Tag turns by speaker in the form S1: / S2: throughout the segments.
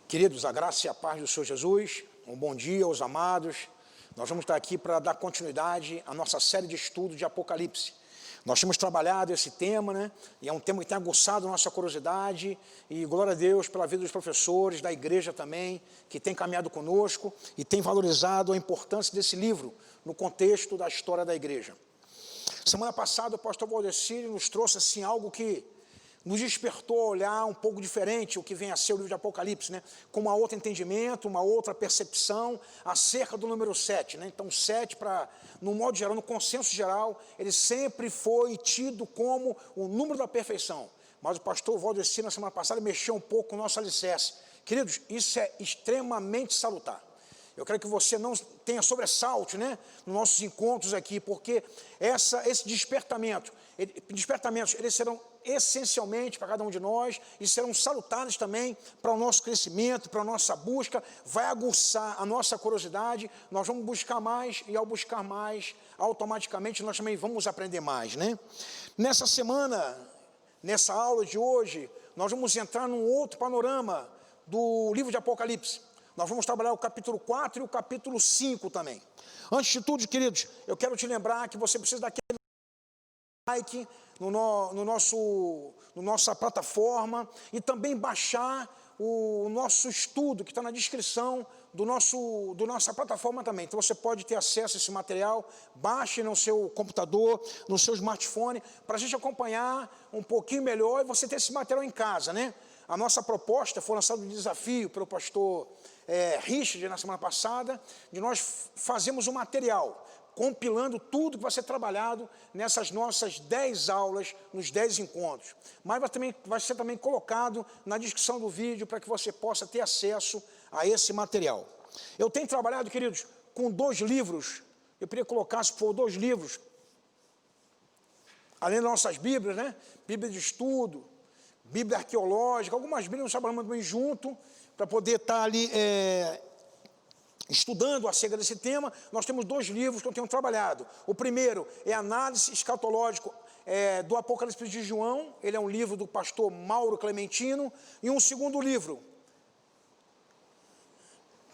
S1: Queridos, a graça e a paz do Senhor Jesus, um bom dia aos amados. Nós vamos estar aqui para dar continuidade à nossa série de estudos de Apocalipse. Nós temos trabalhado esse tema, né? E é um tema que tem aguçado a nossa curiosidade. E glória a Deus pela vida dos professores, da igreja também, que tem caminhado conosco e tem valorizado a importância desse livro no contexto da história da igreja. Semana passada o pastor Valdecir nos trouxe assim algo que nos despertou a olhar um pouco diferente o que vem a ser o livro de Apocalipse, né? Com um outro entendimento, uma outra percepção acerca do número 7, né? Então 7, no modo geral, no consenso geral, ele sempre foi tido como o número da perfeição. Mas o pastor Valdecir, na semana passada, mexeu um pouco com o nosso alicerce. Queridos, isso é extremamente salutar. Eu quero que você não tenha sobressalto, né, nos nossos encontros aqui, porque esse despertamentos, eles serão essencialmente para cada um de nós e serão salutares também para o nosso crescimento, para a nossa busca, vai aguçar a nossa curiosidade, nós vamos buscar mais e ao buscar mais, automaticamente nós também vamos aprender mais, né? Nessa semana, nessa aula de hoje, nós vamos entrar num outro panorama do livro de Apocalipse. Nós vamos trabalhar o capítulo 4 e o capítulo 5 também. Antes de tudo, queridos, eu quero te lembrar que você precisa daquele like no nossa plataforma e também baixar o nosso estudo que está na descrição do nossa plataforma também. Então você pode ter acesso a esse material, baixe no seu computador, no seu smartphone, para a gente acompanhar um pouquinho melhor e você ter esse material em casa, né? A nossa proposta foi lançado um desafio pelo pastor Richard na semana passada, de nós fazermos um material, compilando tudo que vai ser trabalhado nessas nossas 10 aulas, nos 10 encontros. Mas vai ser também colocado na descrição do vídeo para que você possa ter acesso a esse material. Eu tenho trabalhado, queridos, com 2 livros, eu queria colocar, se for 2 livros, além das nossas Bíblias, né? Bíblia de estudo, Bíblia arqueológica, algumas Bíblias nós trabalhamos bem junto, para poder estar ali estudando acerca desse tema. Nós temos 2 livros que eu tenho trabalhado. O primeiro é Análise Escatológica do Apocalipse de João, ele é um livro do pastor Mauro Clementino, e um segundo livro,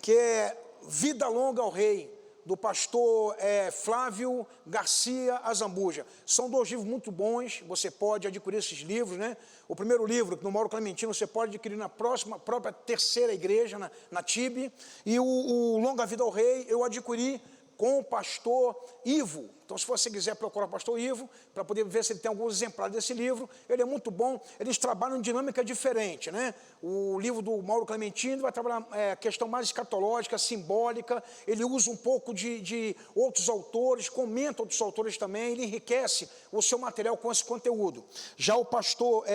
S1: que é Vida Longa ao Rei, do pastor Flávio Garcia Azambuja. São 2 livros muito bons, você pode adquirir esses livros, né? O primeiro livro, no Mauro Clementino, você pode adquirir na própria terceira igreja, na TIB, e o Longa Vida ao Rei, eu adquiri com o pastor Ivo. Então, se você quiser procurar o pastor Ivo, para poder ver se ele tem alguns exemplares desse livro, ele é muito bom, eles trabalham em dinâmica diferente, né? O livro do Mauro Clementino vai trabalhar questão mais escatológica, simbólica, ele usa um pouco de outros autores, comenta outros autores também, ele enriquece o seu material com esse conteúdo. Já o pastor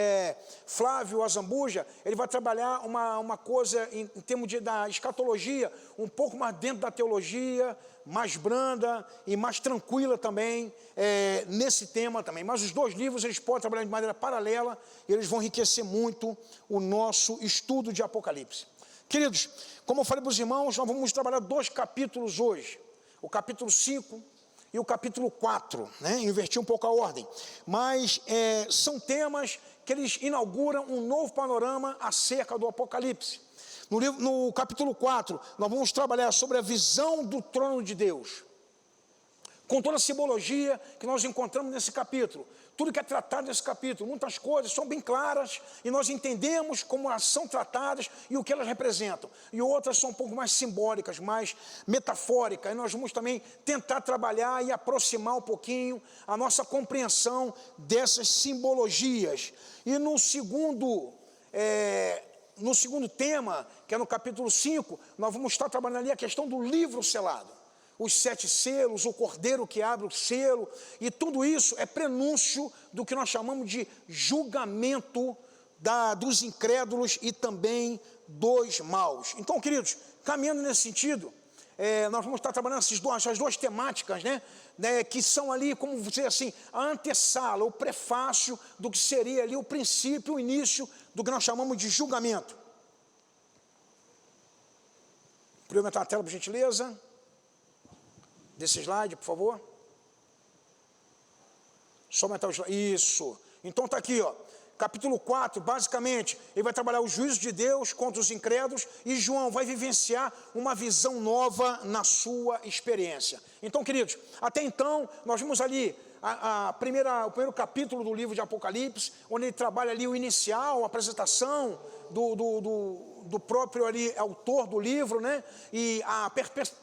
S1: Flávio Azambuja, ele vai trabalhar uma coisa em termos da escatologia, um pouco mais dentro da teologia, mais branda e mais tranquila também nesse tema também. Mas os 2 livros eles podem trabalhar de maneira paralela e eles vão enriquecer muito o nosso estudo de Apocalipse. Queridos, como eu falei para os irmãos, nós vamos trabalhar 2 capítulos hoje, o capítulo 5 e o capítulo 4, né? Inverti um pouco a ordem, mas são temas que eles inauguram um novo panorama acerca do Apocalipse. No capítulo 4, nós vamos trabalhar sobre a visão do trono de Deus, com toda a simbologia que nós encontramos nesse capítulo. Tudo que é tratado nesse capítulo, muitas coisas são bem claras e nós entendemos como elas são tratadas e o que elas representam. E outras são um pouco mais simbólicas, mais metafóricas. E nós vamos também tentar trabalhar e aproximar um pouquinho a nossa compreensão dessas simbologias. E no segundo tema, que é no capítulo 5, nós vamos estar trabalhando ali a questão do livro selado. Os 7 selos, o cordeiro que abre o selo, e tudo isso é prenúncio do que nós chamamos de julgamento dos incrédulos e também dos maus. Então, queridos, caminhando nesse sentido, nós vamos estar trabalhando essas duas temáticas, né, que são ali, como dizer assim, a antessala, o prefácio do que seria ali o princípio, o início do que nós chamamos de julgamento. Podia aumentar a tela, por gentileza? Desse slide, por favor. Só aumentar o slide. Isso. Então está aqui, ó. Capítulo 4, basicamente, ele vai trabalhar o juízo de Deus contra os incrédulos, e João vai vivenciar uma visão nova na sua experiência. Então, queridos, até então, nós vimos ali o primeiro capítulo do livro de Apocalipse, onde ele trabalha ali o inicial, a apresentação do próprio ali autor do livro, né? E a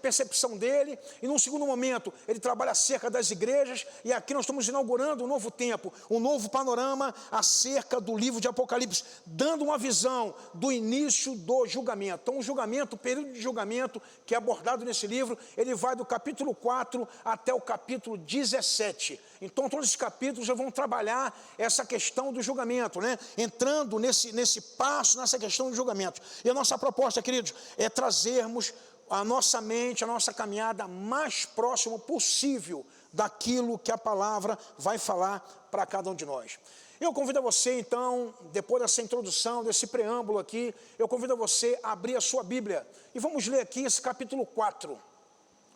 S1: percepção dele. E num segundo momento ele trabalha acerca das igrejas, e aqui nós estamos inaugurando um novo tempo, um novo panorama acerca do livro de Apocalipse, dando uma visão do início do julgamento. Então o julgamento, o período de julgamento que é abordado nesse livro, ele vai do capítulo 4 até o capítulo 17. Então todos esses capítulos já vão trabalhar essa questão do julgamento, né? Entrando nesse passo, nessa questão do julgamento. E a nossa proposta, queridos, é trazermos a nossa mente, a nossa caminhada mais próximo possível daquilo que a palavra vai falar para cada um de nós. Eu convido a você, então, depois dessa introdução, desse preâmbulo aqui, eu convido a você a abrir a sua Bíblia. E vamos ler aqui esse capítulo 4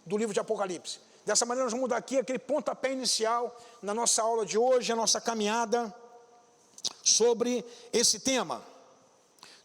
S1: do livro de Apocalipse. Dessa maneira nós vamos dar aqui aquele pontapé inicial na nossa aula de hoje, a nossa caminhada sobre esse tema.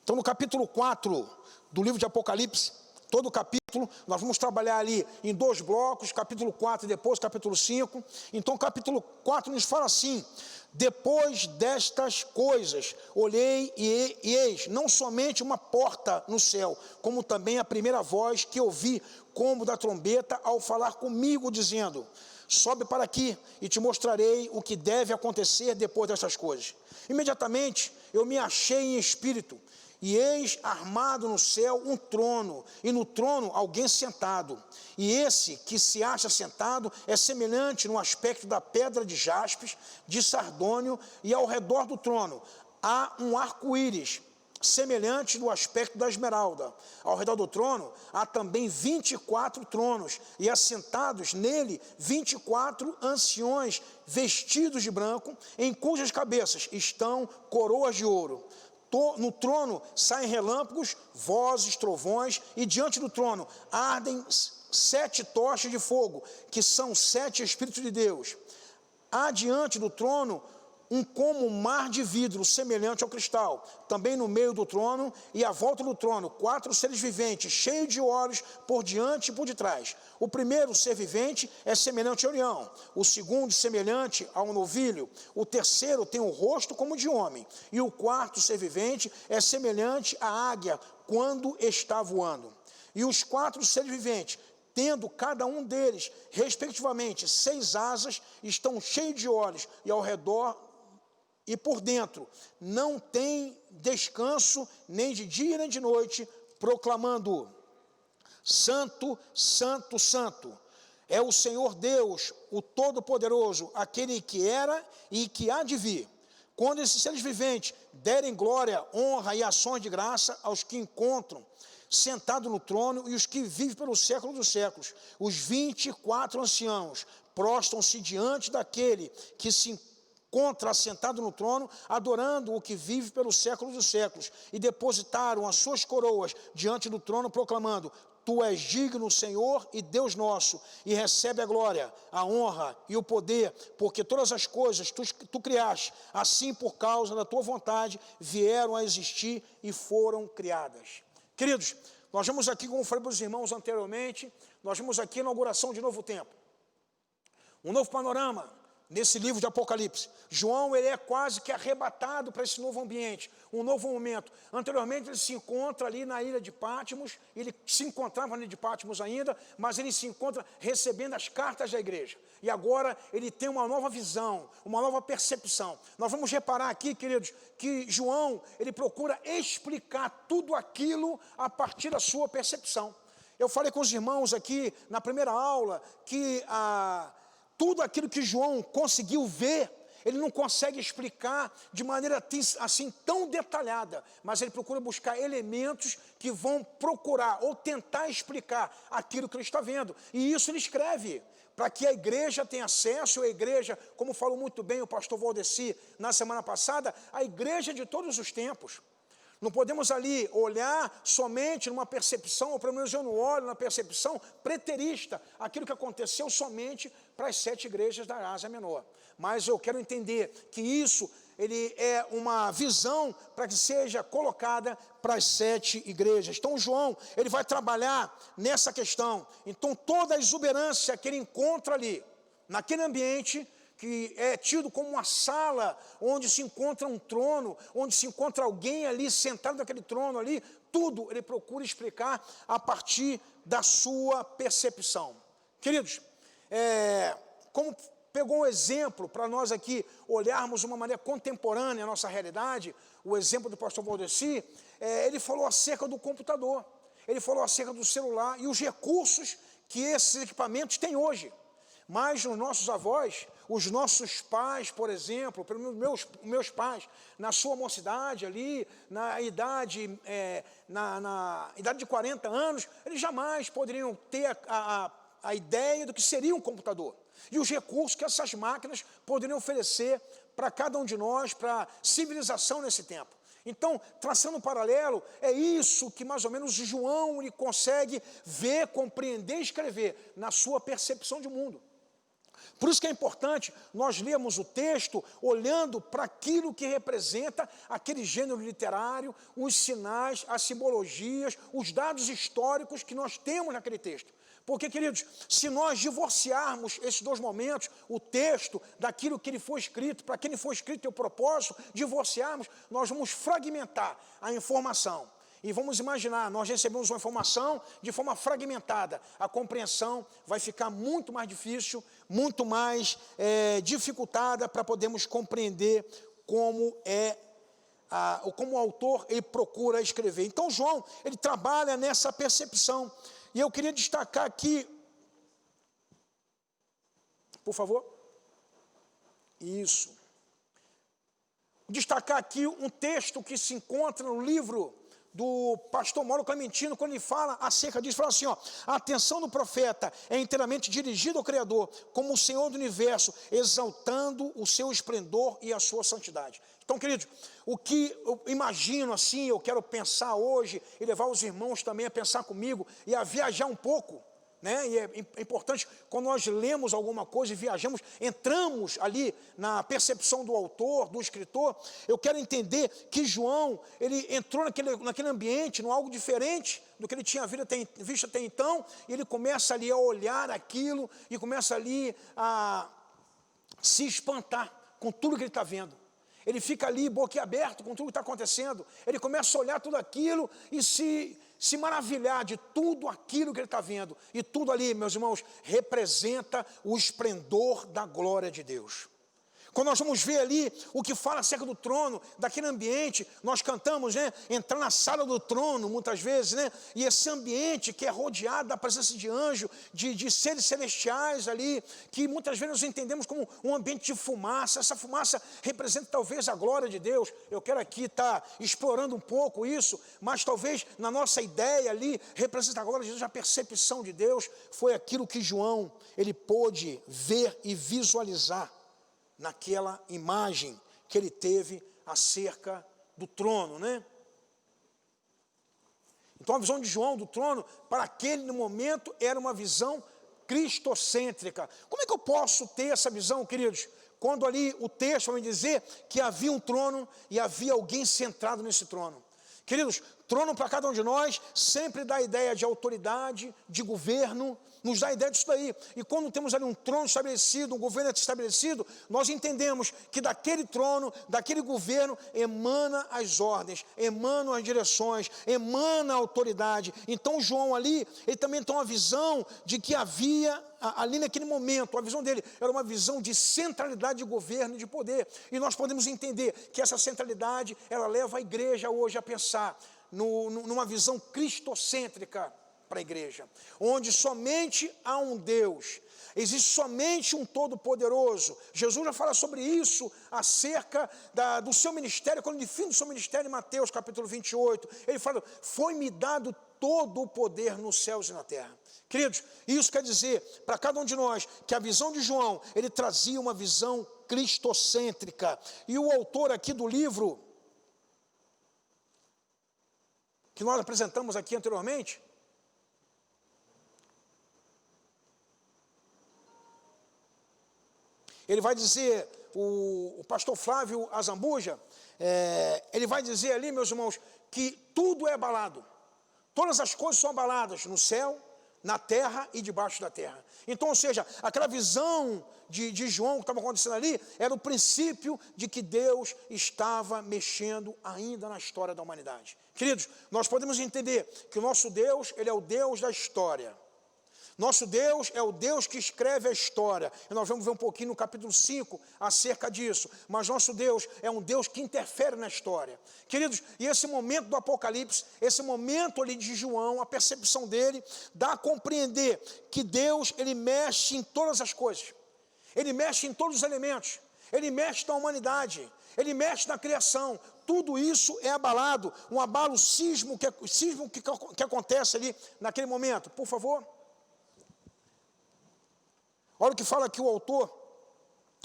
S1: Então, no capítulo 4 do livro de Apocalipse, todo o capítulo, nós vamos trabalhar ali em 2 blocos, capítulo 4 e depois capítulo 5. Então, o capítulo 4 nos fala assim: depois destas coisas, olhei e eis, não somente uma porta no céu, como também a primeira voz que ouvi, como da trombeta, ao falar comigo, dizendo: sobe para aqui e te mostrarei o que deve acontecer depois destas coisas. Imediatamente eu me achei em espírito, e eis armado no céu um trono, e no trono alguém sentado. E esse que se acha sentado é semelhante no aspecto da pedra de jaspes, de sardônio, e ao redor do trono há um arco-íris, semelhante no aspecto da esmeralda. Ao redor do trono há também 24 tronos, e assentados nele 24 anciões vestidos de branco, em cujas cabeças estão coroas de ouro. No trono saem relâmpagos, vozes, trovões, e diante do trono ardem 7 tochas de fogo, que são 7 Espíritos de Deus. Há diante do trono como um mar de vidro, semelhante ao cristal. Também no meio do trono e à volta do trono, 4 seres viventes, cheios de olhos por diante e por detrás. O primeiro ser vivente é semelhante ao leão, o segundo semelhante ao novilho, o terceiro tem o rosto como de homem, e o quarto ser vivente é semelhante à águia quando está voando. E os 4 seres viventes, tendo cada um deles, respectivamente, 6 asas, estão cheios de olhos, e ao redor e por dentro não tem descanso, nem de dia nem de noite, proclamando: Santo, Santo, Santo, é o Senhor Deus, o Todo-Poderoso, aquele que era e que há de vir. Quando esses seres viventes derem glória, honra e ações de graça aos que encontram sentado no trono e os que vivem pelo século dos séculos, os 24 anciãos prostram-se diante daquele que se encontra assentado no trono, adorando o que vive pelos séculos dos séculos, e depositaram as suas coroas diante do trono, proclamando: Tu és digno, Senhor e Deus nosso, e recebe a glória, a honra e o poder, porque todas as coisas tu criaste, assim por causa da tua vontade vieram a existir e foram criadas. Queridos, nós vemos aqui, como falei para os irmãos anteriormente, nós vemos aqui a inauguração de novo tempo, um novo panorama nesse livro de Apocalipse. João, ele é quase que arrebatado para esse novo ambiente, um novo momento. Anteriormente ele se encontra ali na ilha de Patmos, ele se encontrava na ilha de Patmos ainda, mas ele se encontra recebendo as cartas da igreja. E agora ele tem uma nova visão, uma nova percepção. Nós vamos reparar aqui, queridos, que João, ele procura explicar tudo aquilo a partir da sua percepção. Eu falei com os irmãos aqui na primeira aula que tudo aquilo que João conseguiu ver, ele não consegue explicar de maneira assim tão detalhada, mas ele procura buscar elementos que vão procurar ou tentar explicar aquilo que ele está vendo. E isso ele escreve, para que a igreja tenha acesso, a igreja, como falou muito bem o pastor Valdeci na semana passada, a igreja de todos os tempos. Não podemos ali olhar somente numa percepção, ou pelo menos eu não olho na percepção preterista, aquilo que aconteceu somente para as 7 igrejas da Ásia Menor. Mas eu quero entender que isso, ele é uma visão para que seja colocada para as 7 igrejas. Então João, ele vai trabalhar nessa questão. Então toda a exuberância que ele encontra ali, naquele ambiente, que é tido como uma sala onde se encontra um trono, onde se encontra alguém ali sentado naquele trono ali, tudo ele procura explicar a partir da sua percepção. Queridos, como pegou um exemplo para nós aqui olharmos de uma maneira contemporânea a nossa realidade, o exemplo do pastor Valdeci, ele falou acerca do computador, ele falou acerca do celular e os recursos que esses equipamentos têm hoje. Mas os nossos avós, os nossos pais, por exemplo, pelos meus pais, na sua mocidade ali, na idade de 40 anos, eles jamais poderiam ter a ideia do que seria um computador. E os recursos que essas máquinas poderiam oferecer para cada um de nós, para a civilização nesse tempo. Então, traçando um paralelo, é isso que mais ou menos João ele consegue ver, compreender e escrever na sua percepção de mundo. Por isso que é importante nós lermos o texto olhando para aquilo que representa aquele gênero literário, os sinais, as simbologias, os dados históricos que nós temos naquele texto. Porque, queridos, se nós divorciarmos esses dois momentos, o texto daquilo que ele foi escrito, para quem ele foi escrito e o propósito, divorciarmos, nós vamos fragmentar a informação. E vamos imaginar, nós recebemos uma informação de forma fragmentada. A compreensão vai ficar muito mais difícil, muito mais dificultada para podermos compreender como o autor ele procura escrever. Então João, ele trabalha nessa percepção. E eu queria destacar aqui, por favor, isso. Destacar aqui um texto que se encontra no livro do pastor Mauro Clementino, quando ele fala acerca disso, fala assim, ó, a atenção do profeta é inteiramente dirigida ao Criador, como o Senhor do Universo, exaltando o seu esplendor e a sua santidade. Então, queridos, o que eu imagino assim, eu quero pensar hoje, e levar os irmãos também a pensar comigo, e a viajar um pouco, né? E é importante, quando nós lemos alguma coisa e viajamos, entramos ali na percepção do autor, do escritor, eu quero entender que João, ele entrou naquele ambiente, num algo diferente do que ele tinha visto até então, e ele começa ali a olhar aquilo, e começa ali a se espantar com tudo que ele está vendo. Ele fica ali boquiaberto com tudo que está acontecendo, ele começa a olhar tudo aquilo e se maravilhar de tudo aquilo que ele está vendo. E tudo ali, meus irmãos, representa o esplendor da glória de Deus. Quando nós vamos ver ali o que fala acerca do trono, daquele ambiente, nós cantamos, né? Entrar na sala do trono, muitas vezes, né? E esse ambiente que é rodeado da presença de anjo, de seres celestiais ali, que muitas vezes nós entendemos como um ambiente de fumaça. Essa fumaça representa talvez a glória de Deus. Eu quero aqui estar explorando um pouco isso, mas talvez na nossa ideia ali, representa a glória de Deus, a percepção de Deus, foi aquilo que João, ele pôde ver e visualizar naquela imagem que ele teve acerca do trono, né? Então a visão de João do trono, para aquele momento, era uma visão cristocêntrica. Como é que eu posso ter essa visão, queridos? Quando ali o texto vai me dizer que havia um trono e havia alguém sentado nesse trono. Queridos, trono para cada um de nós sempre dá a ideia de autoridade, de governo, nos dá a ideia disso daí. E quando temos ali um trono estabelecido, um governo estabelecido, nós entendemos que daquele trono, daquele governo, emana as ordens, emanam as direções, emana a autoridade. Então João ali, ele também tem uma visão de que havia ali naquele momento, a visão dele era uma visão de centralidade de governo e de poder. E nós podemos entender que essa centralidade, ela leva a igreja hoje a pensar numa visão cristocêntrica para a igreja, onde somente há um Deus, existe somente um Todo-Poderoso. Jesus já fala sobre isso acerca do seu ministério, quando ele define o seu ministério em Mateus capítulo 28, ele fala, foi-me dado todo o poder nos céus e na terra. Queridos, isso quer dizer para cada um de nós que a visão de João, ele trazia uma visão cristocêntrica. E o autor aqui do livro que nós apresentamos aqui anteriormente, ele vai dizer, o pastor Flávio Azambuja, ele vai dizer ali, meus irmãos, que tudo é abalado. Todas as coisas são abaladas no céu, na terra e debaixo da terra. Então, ou seja, aquela visão de João que estava acontecendo ali, era o princípio de que Deus estava mexendo ainda na história da humanidade. Queridos, nós podemos entender que o nosso Deus, ele é o Deus da história. Nosso Deus é o Deus que escreve a história. E nós vamos ver um pouquinho no capítulo 5 acerca disso. Mas nosso Deus é um Deus que interfere na história. Queridos, e esse momento do Apocalipse, esse momento ali de João, a percepção dele, dá a compreender que Deus, ele mexe em todas as coisas. Ele mexe em todos os elementos. Ele mexe na humanidade. Ele mexe na criação. Tudo isso é abalado. Um abalo sísmico que acontece ali naquele momento. Por favor. Olha o que fala aqui o autor,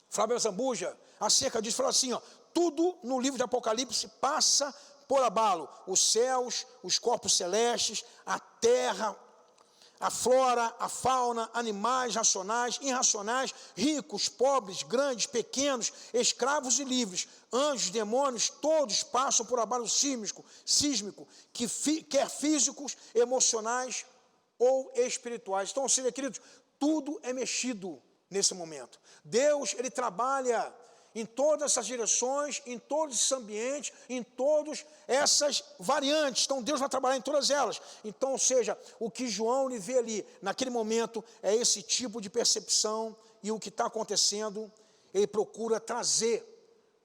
S1: Flávio Azambuja, acerca disso, fala assim, ó, tudo no livro de Apocalipse passa por abalo, os céus, os corpos celestes, a terra, a flora, a fauna, animais racionais, irracionais, ricos, pobres, grandes, pequenos, escravos e livres, anjos, demônios, todos passam por abalo sísmico, quer físicos, emocionais ou espirituais. Então, ou seja, queridos, tudo é mexido nesse momento. Deus, ele trabalha em todas essas direções, em todos esses ambientes, em todas essas variantes. Então, Deus vai trabalhar em todas elas. Então, ou seja, o que João lhe vê ali, naquele momento, é esse tipo de percepção, e o que está acontecendo, ele procura trazer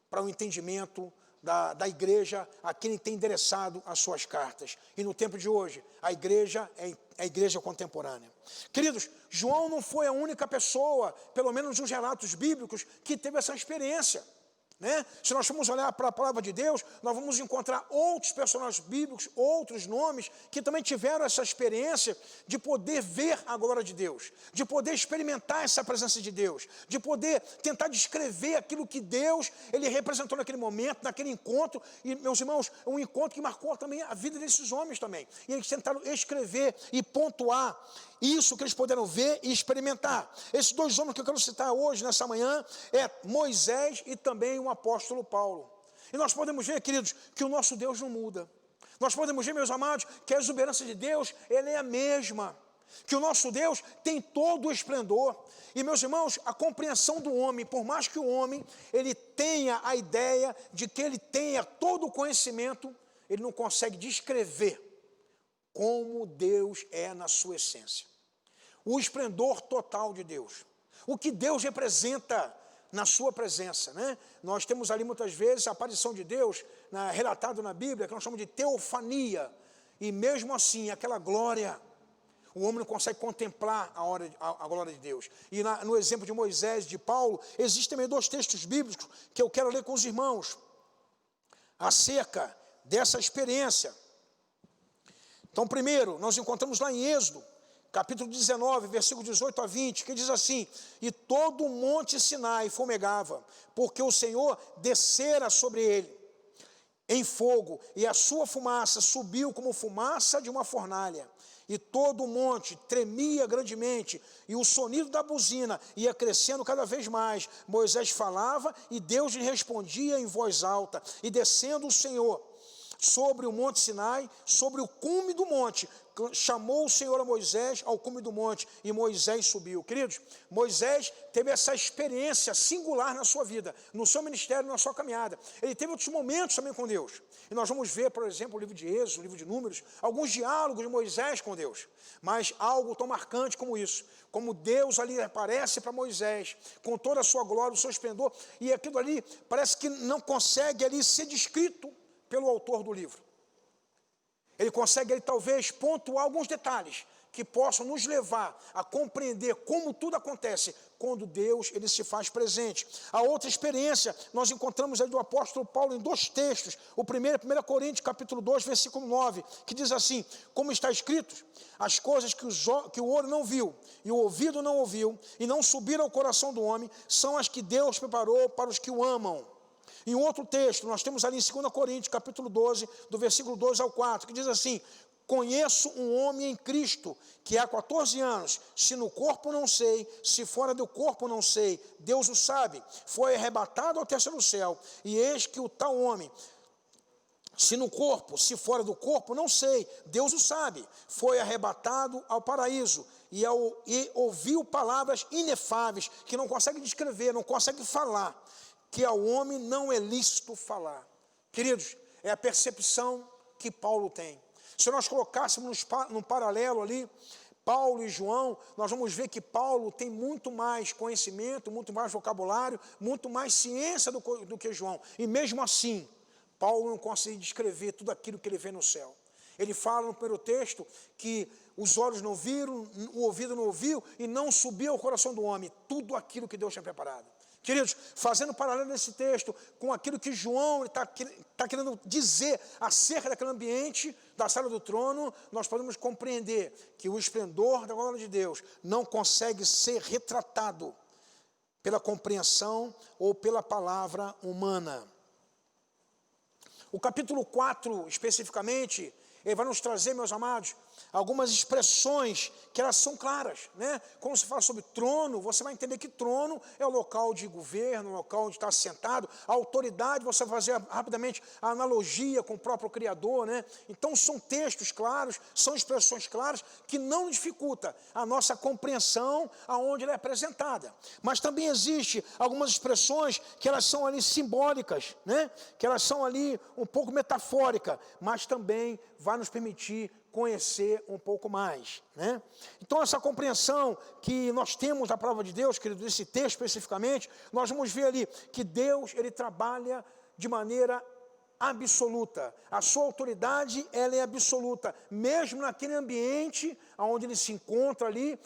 S1: para o entendimento da igreja a quem tem endereçado as suas cartas. E no tempo de hoje, a igreja é a igreja contemporânea. Queridos, João não foi a única pessoa, pelo menos nos relatos bíblicos, que teve essa experiência. Né? Se nós formos olhar para a palavra de Deus, nós vamos encontrar outros personagens bíblicos, outros nomes, que também tiveram essa experiência de poder ver a glória de Deus, de poder experimentar essa presença de Deus, de poder tentar descrever aquilo que Deus, ele representou naquele momento, naquele encontro, e meus irmãos, um encontro que marcou também a vida desses homens também, e eles tentaram escrever e pontuar isso que eles puderam ver e experimentar. Esses dois homens que eu quero citar hoje, nessa manhã, é Moisés e também o apóstolo Paulo. E nós podemos ver, queridos, que o nosso Deus não muda. Nós podemos ver, meus amados, que a exuberância de Deus, ela é a mesma. Que o nosso Deus tem todo o esplendor. E, meus irmãos, a compreensão do homem, por mais que o homem, ele tenha a ideia de que ele tenha todo o conhecimento, ele não consegue descrever como Deus é na sua essência. O esplendor total de Deus. O que Deus representa na sua presença. Né? Nós temos ali muitas vezes a aparição de Deus, relatado na Bíblia, que nós chamamos de teofania. E mesmo assim, aquela glória, o homem não consegue contemplar a glória de Deus. E no exemplo de Moisés e de Paulo, existem também dois textos bíblicos que eu quero ler com os irmãos, acerca dessa experiência. Então, primeiro, nós encontramos lá em Êxodo, capítulo 19, versículo 18 a 20, que diz assim, e todo o monte Sinai fumegava, porque o Senhor descera sobre ele em fogo, e a sua fumaça subiu como fumaça de uma fornalha, e todo o monte tremia grandemente, e o sonido da buzina ia crescendo cada vez mais. Moisés falava, e Deus lhe respondia em voz alta, e descendo o Senhor sobre o monte Sinai, sobre o cume do monte, chamou o Senhor a Moisés ao cume do monte, e Moisés subiu. Queridos, Moisés teve essa experiência singular na sua vida, no seu ministério, na sua caminhada. Ele teve outros momentos também com Deus. E nós vamos ver, por exemplo, o livro de Êxodo, o livro de Números, alguns diálogos de Moisés com Deus. Mas algo tão marcante como isso, como Deus ali aparece para Moisés, com toda a sua glória, o seu esplendor, e aquilo ali parece que não consegue ali ser descrito pelo autor do livro. Ele consegue, ele, talvez, pontuar alguns detalhes que possam nos levar a compreender como tudo acontece quando Deus, ele se faz presente. A outra experiência, nós encontramos aí do apóstolo Paulo em dois textos. O primeiro é 1 Coríntios, capítulo 2, versículo 9, que diz assim, como está escrito, as coisas que o olho não viu, e o ouvido não ouviu, e não subiram ao coração do homem, são as que Deus preparou para os que o amam. Em outro texto, nós temos ali em 2 Coríntios, capítulo 12, do versículo 2 ao 4, que diz assim: conheço um homem em Cristo, que há 14 anos, se no corpo não sei, se fora do corpo não sei, Deus o sabe, foi arrebatado ao terceiro céu, e eis que o tal homem, se no corpo, se fora do corpo, não sei, Deus o sabe, foi arrebatado ao paraíso, e ouviu palavras inefáveis, que não consegue descrever, não consegue falar, que ao homem não é lícito falar. Queridos, é a percepção que Paulo tem. Se nós colocássemos num paralelo ali, Paulo e João, nós vamos ver que Paulo tem muito mais conhecimento, muito mais vocabulário, muito mais ciência do que João. E mesmo assim, Paulo não consegue descrever tudo aquilo que ele vê no céu. Ele fala no primeiro texto que os olhos não viram, o ouvido não ouviu e não subiu ao coração do homem tudo aquilo que Deus tinha preparado. Queridos, fazendo paralelo nesse texto com aquilo que João está querendo dizer acerca daquele ambiente da sala do trono, nós podemos compreender que o esplendor da glória de Deus não consegue ser retratado pela compreensão ou pela palavra humana. O capítulo 4, especificamente, ele vai nos trazer, meus amados, algumas expressões que elas são claras, né? Quando se fala sobre trono, você vai entender que trono é o local de governo, o local onde está sentado, a autoridade, você vai fazer rapidamente a analogia com o próprio Criador, né? Então são textos claros, são expressões claras que não dificulta a nossa compreensão aonde ela é apresentada. Mas também existe algumas expressões que elas são ali simbólicas, né? Que elas são ali um pouco metafóricas, mas também vai nos permitir conhecer um pouco mais, né? Então essa compreensão que nós temos da palavra de Deus, querido, desse texto especificamente, nós vamos ver ali que Deus, ele trabalha de maneira absoluta, a sua autoridade, ela é absoluta, mesmo naquele ambiente onde ele se encontra ali,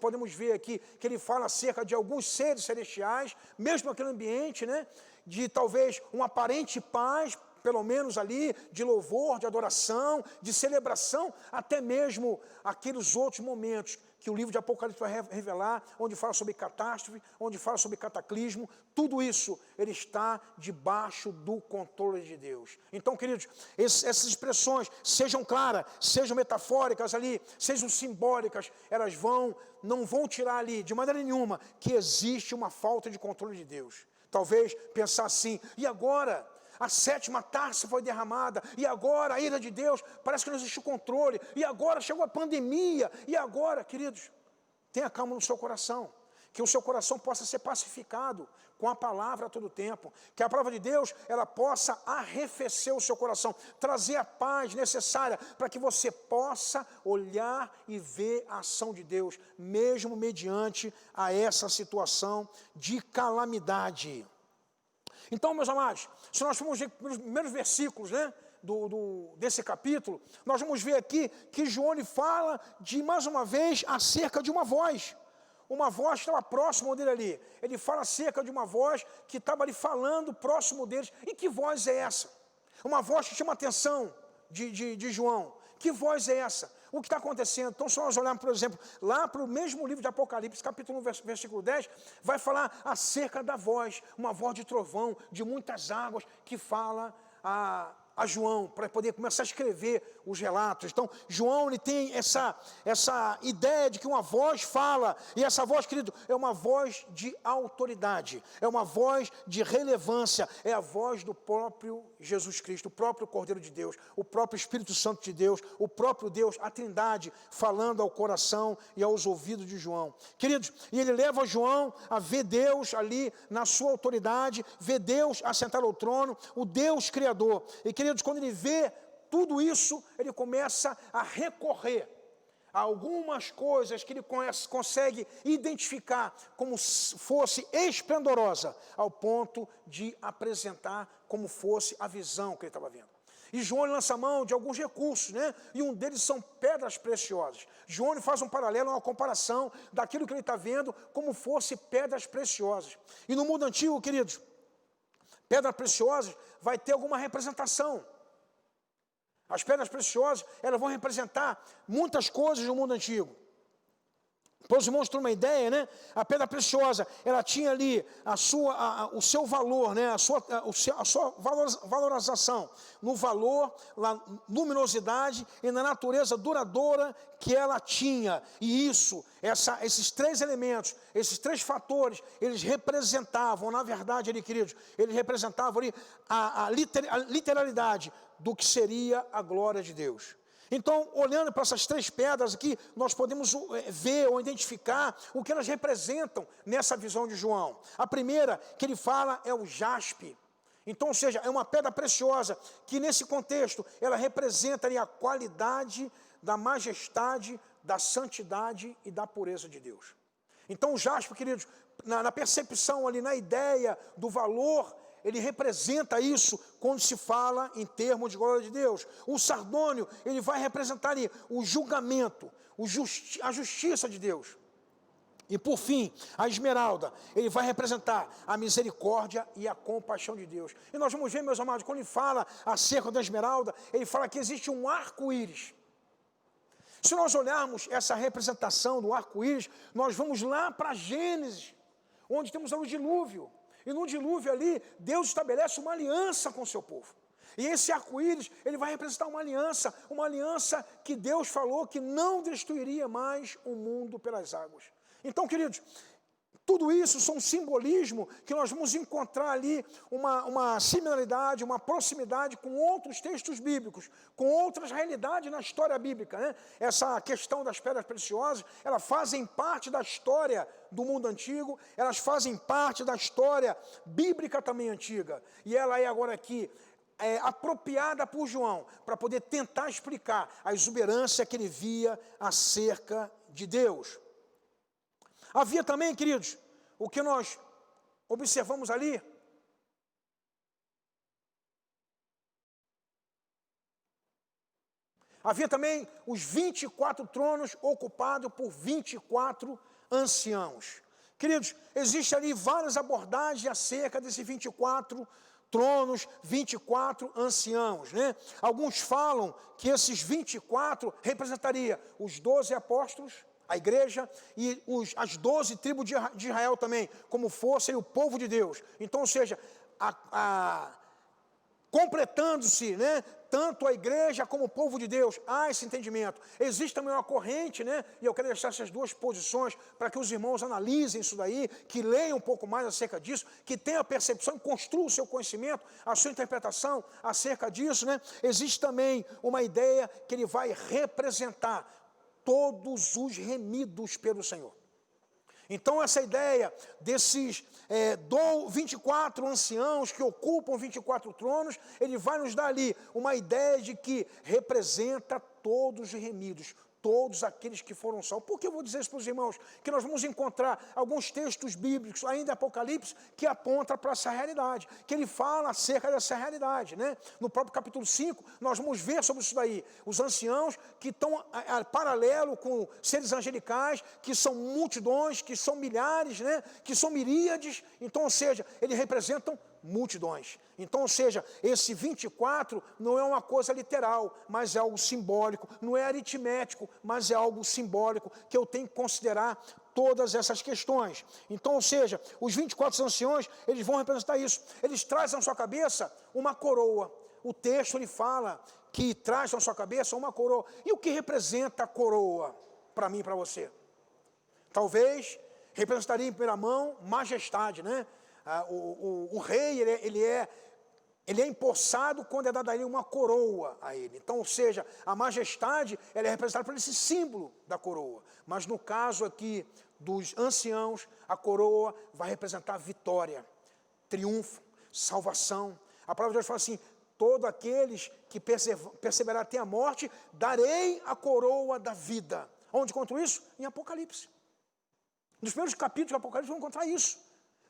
S1: podemos ver aqui que ele fala acerca de alguns seres celestiais, mesmo naquele ambiente, né, de talvez uma aparente paz, pelo menos ali, de louvor, de adoração, de celebração, até mesmo aqueles outros momentos que o livro de Apocalipse vai revelar, onde fala sobre catástrofe, onde fala sobre cataclismo, tudo isso, ele está debaixo do controle de Deus. Então, queridos, essas expressões, sejam claras, sejam metafóricas ali, sejam simbólicas, elas não vão tirar ali, de maneira nenhuma, que existe uma falta de controle de Deus. Talvez pensar assim, e agora? A 7ª taça foi derramada, e agora a ira de Deus, parece que não existe controle, e agora chegou a pandemia, e agora, queridos, tenha calma no seu coração, que o seu coração possa ser pacificado com a palavra a todo tempo, que a palavra de Deus, ela possa arrefecer o seu coração, trazer a paz necessária, para que você possa olhar e ver a ação de Deus, mesmo mediante a essa situação de calamidade. Então, meus amados, se nós formos ver os primeiros versículos, né, desse capítulo, nós vamos ver aqui que João fala de, mais uma vez, acerca de uma voz que estava próximo dele ali. Ele fala acerca de uma voz que estava ali falando próximo deles. E que voz é essa? Uma voz que chama a atenção de João. Que voz é essa? O que está acontecendo? Então, se nós olharmos, por exemplo, lá para o mesmo livro de Apocalipse, capítulo 1, versículo 10, vai falar acerca da voz, uma voz de trovão, de muitas águas, que fala a João, para poder começar a escrever os relatos. Então, João, ele tem essa ideia de que uma voz fala, e essa voz, querido, é uma voz de autoridade, é uma voz de relevância, é a voz do próprio Jesus Cristo, o próprio Cordeiro de Deus, o próprio Espírito Santo de Deus, o próprio Deus, a Trindade, falando ao coração e aos ouvidos de João. Queridos, e ele leva João a ver Deus ali na sua autoridade, ver Deus assentado ao trono, o Deus Criador. E, queridos, quando ele vê tudo isso, ele começa a recorrer a algumas coisas que ele consegue identificar como fosse esplendorosa, ao ponto de apresentar como fosse a visão que ele estava vendo. E João lança mão de alguns recursos, né? E um deles são pedras preciosas. João faz um paralelo, uma comparação daquilo que ele está vendo como fosse pedras preciosas. E no mundo antigo, queridos, pedras preciosas vai ter alguma representação. As pedras preciosas, elas vão representar muitas coisas no mundo antigo. Para os irmãos terem uma ideia, né? A pedra preciosa, ela tinha ali o seu valor, né? a sua valorização no valor, na luminosidade e na natureza duradoura que ela tinha. E esses três elementos, esses três fatores, eles representavam, na verdade, ali, queridos, eles representavam ali a literalidade do que seria a glória de Deus. Então, olhando para essas três pedras aqui, nós podemos ver ou identificar o que elas representam nessa visão de João. A primeira que ele fala é o jaspe. Então, ou seja, é uma pedra preciosa que nesse contexto, ela representa ali a qualidade da majestade, da santidade e da pureza de Deus. Então, o jaspe, queridos, na percepção ali, na ideia do valor, ele representa isso quando se fala em termos de glória de Deus. O sardônio, ele vai representar ali o julgamento, a justiça de Deus. E por fim, a esmeralda, ele vai representar a misericórdia e a compaixão de Deus. E nós vamos ver, meus amados, quando ele fala acerca da esmeralda, ele fala que existe um arco-íris. Se nós olharmos essa representação do arco-íris, nós vamos lá para Gênesis, onde temos o dilúvio. E no dilúvio ali, Deus estabelece uma aliança com o seu povo. E esse arco-íris, ele vai representar uma aliança que Deus falou que não destruiria mais o mundo pelas águas. Então, queridos, tudo isso são simbolismo que nós vamos encontrar ali uma similaridade, uma proximidade com outros textos bíblicos, com outras realidades na história bíblica, né? Essa questão das pedras preciosas, elas fazem parte da história do mundo antigo, elas fazem parte da história bíblica também antiga. E ela é agora aqui apropriada por João, para poder tentar explicar a exuberância que ele via acerca de Deus. Havia também, queridos, o que nós observamos ali, havia também os 24 tronos ocupados por 24 anciãos. Queridos, existem ali várias abordagens acerca desses 24 tronos, 24 anciãos, né? Alguns falam que esses 24 representariam os 12 apóstolos, a igreja e as 12 tribos de Israel também, como fossem o povo de Deus. Então, ou seja, completando-se, né, tanto a igreja como o povo de Deus, há esse entendimento. Existe também uma corrente, né, e eu quero deixar essas duas posições para que os irmãos analisem isso daí, que leiam um pouco mais acerca disso, que tenham a percepção, construam o seu conhecimento, a sua interpretação acerca disso, né. Existe também uma ideia que ele vai representar todos os remidos pelo Senhor. Então essa ideia desses 24 anciãos que ocupam 24 tronos, ele vai nos dar ali uma ideia de que representa todos os remidos, todos aqueles que foram salvos. Por que eu vou dizer isso para os irmãos? Que nós vamos encontrar alguns textos bíblicos, ainda em Apocalipse, que apontam para essa realidade, que ele fala acerca dessa realidade, né? No próprio capítulo 5, nós vamos ver sobre isso daí, os anciãos que estão paralelo com seres angelicais, que são multidões, que são milhares, né? Que são miríades, então, ou seja, eles representam multidões. Então, ou seja, esse 24 não é uma coisa literal, mas é algo simbólico, não é aritmético, mas é algo simbólico, que eu tenho que considerar todas essas questões. Então, ou seja, os 24 anciões, eles vão representar isso. Eles trazem na sua cabeça uma coroa. O texto, ele fala que traz na sua cabeça uma coroa. E o que representa a coroa para mim e para você? Talvez representaria em primeira mão majestade, né? O rei, ele é empossado quando é dada a ele uma coroa a ele. Então, ou seja, a majestade, ela é representada por esse símbolo da coroa. Mas no caso aqui dos anciãos, a coroa vai representar vitória, triunfo, salvação. A palavra de Deus fala assim: todos aqueles que perseverar até a morte, darei a coroa da vida. Onde encontro isso? Em Apocalipse. Nos primeiros capítulos de Apocalipse vamos encontrar isso.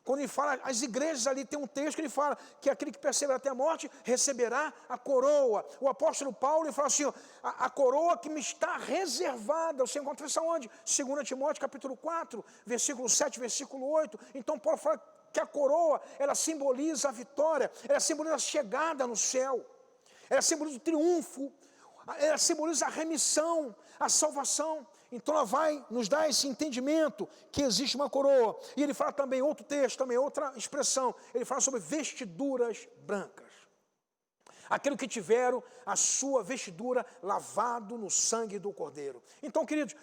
S1: Quando ele fala, as igrejas ali, tem um texto que ele fala que aquele que perseverar até a morte receberá a coroa. O apóstolo Paulo, ele fala assim, a coroa que me está reservada. Você encontra isso aonde? 2 Timóteo capítulo 4, versículo 7, versículo 8. Então Paulo fala que a coroa, ela simboliza a vitória, ela simboliza a chegada no céu, ela simboliza o triunfo, ela simboliza a remissão, a salvação. Então ela vai nos dar esse entendimento que existe uma coroa. E ele fala também, outro texto, também outra expressão, ele fala sobre vestiduras brancas. Aquele que tiveram a sua vestidura lavado no sangue do Cordeiro. Então, queridos,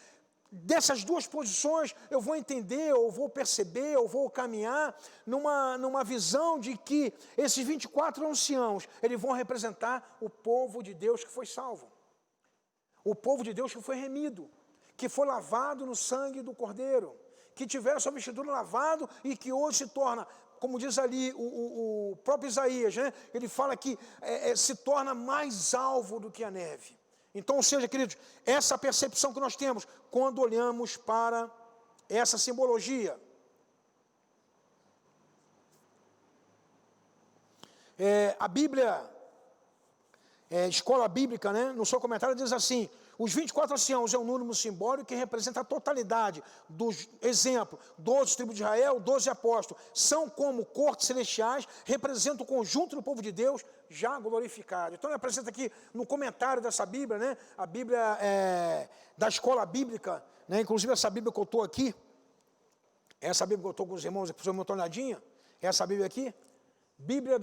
S1: dessas duas posições eu vou entender, ou vou perceber, ou vou caminhar numa visão de que esses 24 anciãos, eles vão representar o povo de Deus que foi salvo. O povo de Deus que foi remido, que foi lavado no sangue do Cordeiro, que tiveram a sua vestidura lavado e que hoje se torna, como diz ali o próprio Isaías, né? Ele fala que se torna mais alvo do que a neve. Então, ou seja, queridos, essa percepção que nós temos quando olhamos para essa simbologia. A Bíblia, Escola Bíblica, né, no seu comentário diz assim, os 24 anciãos é um número simbólico que representa a totalidade dos, exemplo, 12 tribos de Israel, 12 apóstolos, são como cortes celestiais, representam o conjunto do povo de Deus já glorificado. Então ele apresenta aqui no comentário dessa Bíblia, né, a Bíblia da Escola Bíblica, né, inclusive essa Bíblia que eu estou aqui, essa Bíblia que eu estou com os irmãos, para uma olhadinha, essa Bíblia aqui, Bíblia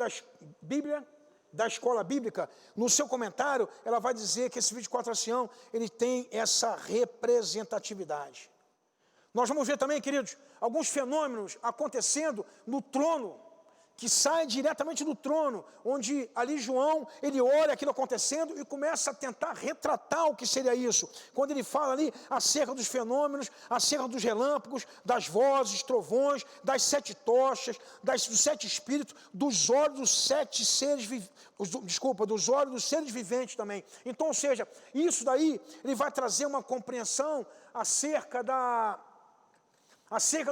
S1: da Escola Bíblica, no seu comentário, ela vai dizer que esse 24 ancião, ele tem essa representatividade. Nós vamos ver também, queridos, alguns fenômenos acontecendo no trono, que sai diretamente do trono, onde ali João, ele olha aquilo acontecendo e começa a tentar retratar o que seria isso. Quando ele fala ali acerca dos fenômenos, acerca dos relâmpagos, das vozes, trovões, das 7 tochas, dos 7 espíritos, dos olhos dos 7 seres dos olhos dos seres viventes também. Então, ou seja, isso daí, ele vai trazer uma compreensão acerca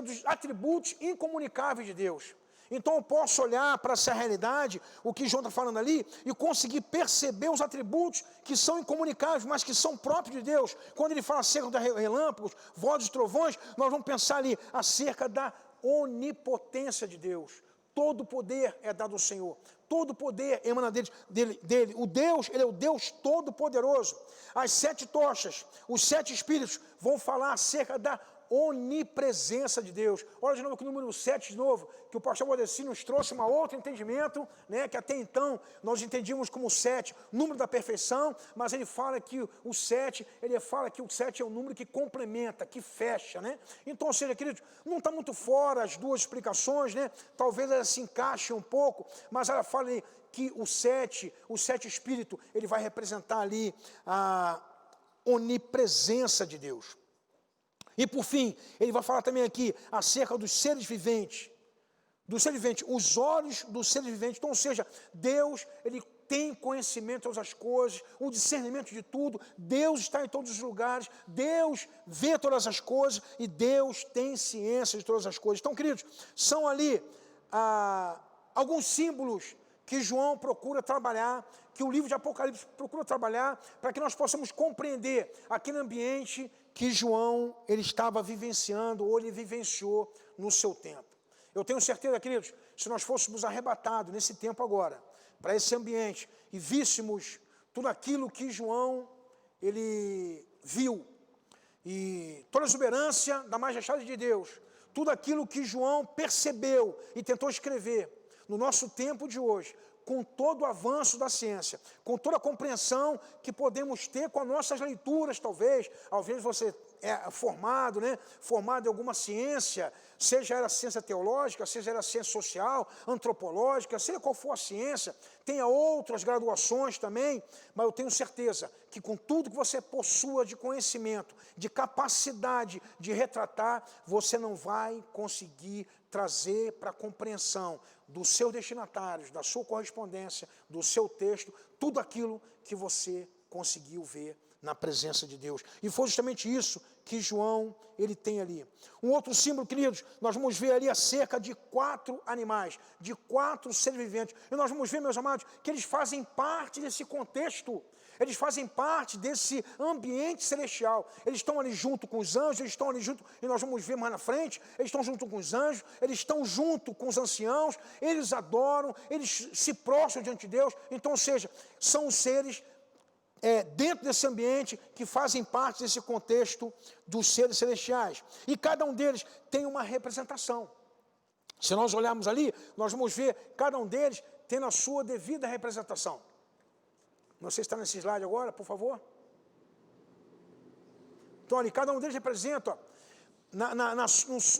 S1: dos atributos incomunicáveis de Deus. Então eu posso olhar para essa realidade, o que João está falando ali, e conseguir perceber os atributos que são incomunicáveis, mas que são próprios de Deus. Quando ele fala acerca dos relâmpagos, vozes, trovões, nós vamos pensar ali acerca da onipotência de Deus. Todo poder é dado ao Senhor. Todo poder emana dele. O Deus, ele é o Deus Todo-Poderoso. As 7 tochas, os 7 espíritos vão falar acerca da onipresença de Deus. Olha de novo que o número 7 de novo, que o pastor Valdeci nos trouxe um outro entendimento, né, que até então nós entendíamos como 7, número da perfeição, mas ele fala que o 7, ele fala que o 7 é um número que complementa, que fecha, né? Então, ou seja, queridos, não está muito fora as duas explicações, né? Talvez elas se encaixem um pouco, mas ela fala ali que o 7 espírito, ele vai representar ali a onipresença de Deus. E por fim, ele vai falar também aqui acerca dos seres viventes. Dos seres viventes, os olhos dos seres viventes. Então, ou seja, Deus, ele tem conhecimento de todas as coisas, o discernimento de tudo. Deus está em todos os lugares, Deus vê todas as coisas e Deus tem ciência de todas as coisas. Então, queridos, são ali alguns símbolos que João procura trabalhar, que o livro de Apocalipse procura trabalhar, para que nós possamos compreender aquele ambiente que João, ele estava vivenciando, ou ele vivenciou no seu tempo. Eu tenho certeza, queridos, se nós fôssemos arrebatados nesse tempo agora, para esse ambiente, e víssemos tudo aquilo que João, ele viu, e toda a exuberância da majestade de Deus, tudo aquilo que João percebeu e tentou escrever, no nosso tempo de hoje, com todo o avanço da ciência, com toda a compreensão que podemos ter com as nossas leituras, talvez você é formado, né? Formado em alguma ciência, seja era ciência teológica, seja era ciência social, antropológica, seja qual for a ciência, tenha outras graduações também, mas eu tenho certeza que com tudo que você possua de conhecimento, de capacidade de retratar, você não vai conseguir trazer para a compreensão dos seus destinatários, da sua correspondência, do seu texto, tudo aquilo que você conseguiu ver na presença de Deus. E foi justamente isso que João, ele tem ali. Um outro símbolo, queridos, nós vamos ver ali acerca de 4 animais, de 4 seres viventes. E nós vamos ver, meus amados, que eles fazem parte desse contexto. Eles fazem parte desse ambiente celestial. Eles estão ali junto com os anjos, eles estão ali junto, e nós vamos ver mais na frente, eles estão junto com os anjos, eles estão junto com os anciãos, eles adoram, eles se prostram diante de Deus. Então, ou seja, são os seres dentro desse ambiente que fazem parte desse contexto dos seres celestiais. E cada um deles tem uma representação. Se nós olharmos ali, nós vamos ver cada um deles tendo a sua devida representação. Não sei se está nesse slide agora, por favor. Então ali, cada um deles representa, ó,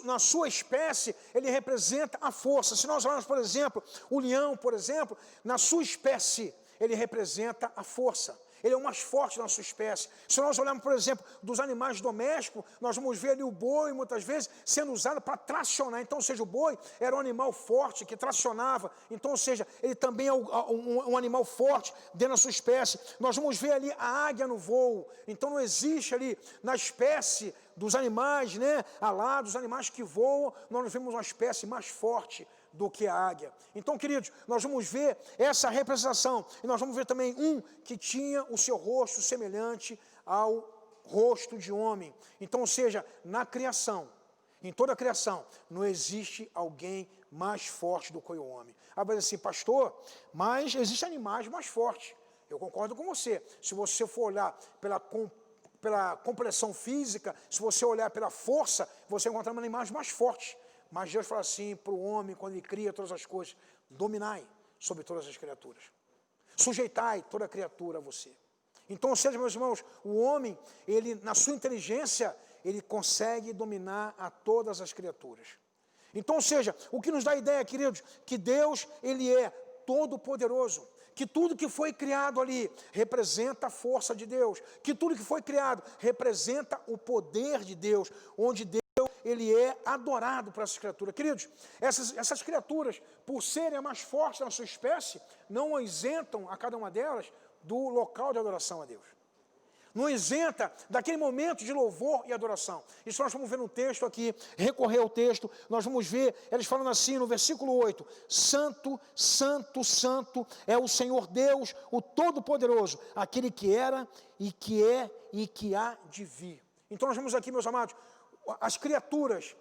S1: na sua espécie, ele representa a força. Se nós olharmos, por exemplo, o leão, por exemplo, na sua espécie, ele representa a força. Ele é o mais forte da sua espécie. Se nós olharmos, por exemplo, dos animais domésticos, nós vamos ver ali o boi, muitas vezes, sendo usado para tracionar. Então, ou seja, o boi era um animal forte, que tracionava. Então, ou seja, ele também é um animal forte dentro da sua espécie. Nós vamos ver ali a águia no voo. Então, não existe ali, na espécie dos animais, né, alá dos animais que voam, nós vemos uma espécie mais forte do que a águia. Então, queridos, nós vamos ver essa representação, e nós vamos ver também um que tinha o seu rosto semelhante ao rosto de homem. Então, ou seja, na criação, em toda a criação, não existe alguém mais forte do que o homem. Aí vai dizer assim, pastor, mas existem animais mais fortes. Eu concordo com você. Se você for olhar pela complexão física, se você olhar pela força, você encontra animais mais fortes. Mas Deus fala assim para o homem, quando ele cria todas as coisas, dominai sobre todas as criaturas. Sujeitai toda criatura a você. Então, ou seja, meus irmãos, o homem, ele, na sua inteligência, ele consegue dominar a todas as criaturas. Então, ou seja, o que nos dá a ideia, queridos, que Deus, ele é todo-poderoso. Que tudo que foi criado ali representa a força de Deus. Que tudo que foi criado representa o poder de Deus, onde Deus, ele é adorado por essas criaturas. Queridos, essas criaturas, por serem a mais fortes da sua espécie, não isentam a cada uma delas do local de adoração a Deus. Não isenta daquele momento de louvor e adoração. Isso nós vamos ver no texto aqui, recorrer ao texto, nós vamos ver, eles falando assim no versículo 8, Santo, Santo, Santo é o Senhor Deus, o Todo-Poderoso, aquele que era e que é e que há de vir. Então nós vemos aqui, meus amados, as criaturas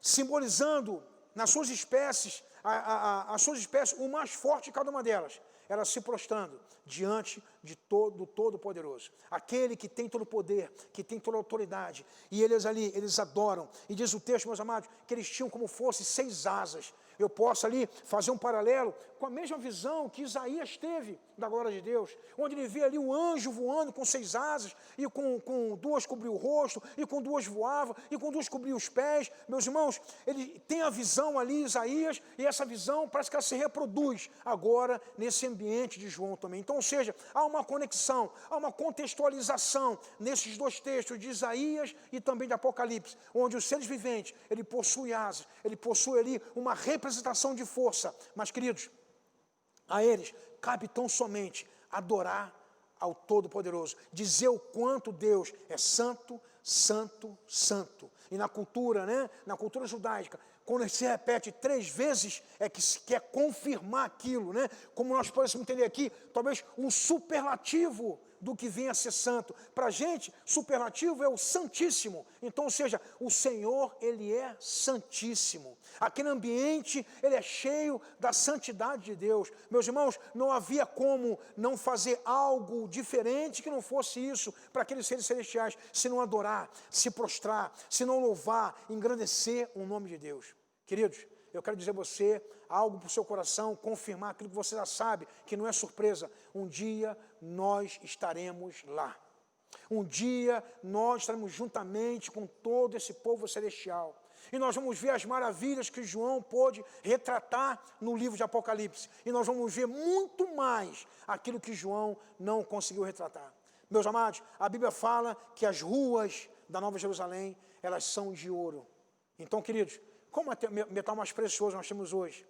S1: simbolizando nas suas espécies, as suas espécies, o mais forte de cada uma delas, elas se prostrando diante de do Todo-Poderoso, aquele que tem todo o poder, que tem toda a autoridade, e eles ali, eles adoram, e diz o texto, meus amados, que eles tinham como fosse 6 asas. Eu posso ali fazer um paralelo com a mesma visão que Isaías teve da glória de Deus, onde ele vê ali um anjo voando com 6 asas, e com 2 cobria o rosto, e com 2 voava, e com 2 cobria os pés. Meus irmãos, ele tem a visão ali, Isaías, e essa visão parece que ela se reproduz agora nesse ambiente de João também. Então, ou seja, há uma conexão, há uma contextualização nesses 2 textos de Isaías e também de Apocalipse, onde os seres viventes, ele possui asas, ele possui ali uma representação de força. Mas, queridos, a eles cabe tão somente adorar ao Todo-Poderoso, dizer o quanto Deus é santo, santo, santo. E na cultura, né, na cultura judaica, quando se repete 3 vezes, é que se quer confirmar aquilo, né? Como nós podemos entender aqui, talvez um superlativo do que vem a ser santo. Para a gente, superlativo é o Santíssimo. Então, ou seja, o Senhor, ele é santíssimo. Aquele ambiente, ele é cheio da santidade de Deus. Meus irmãos, não havia como não fazer algo diferente que não fosse isso para aqueles seres celestiais, se não adorar, se prostrar, se não louvar, engrandecer o nome de Deus. Queridos, eu quero dizer a você algo para o seu coração, confirmar aquilo que você já sabe, que não é surpresa. Um dia nós estaremos lá. Um dia nós estaremos juntamente com todo esse povo celestial. E nós vamos ver as maravilhas que João pôde retratar no livro de Apocalipse. E nós vamos ver muito mais aquilo que João não conseguiu retratar. Meus amados, a Bíblia fala que as ruas da Nova Jerusalém, elas são de ouro. Então, queridos, como é o metal mais precioso nós temos hoje?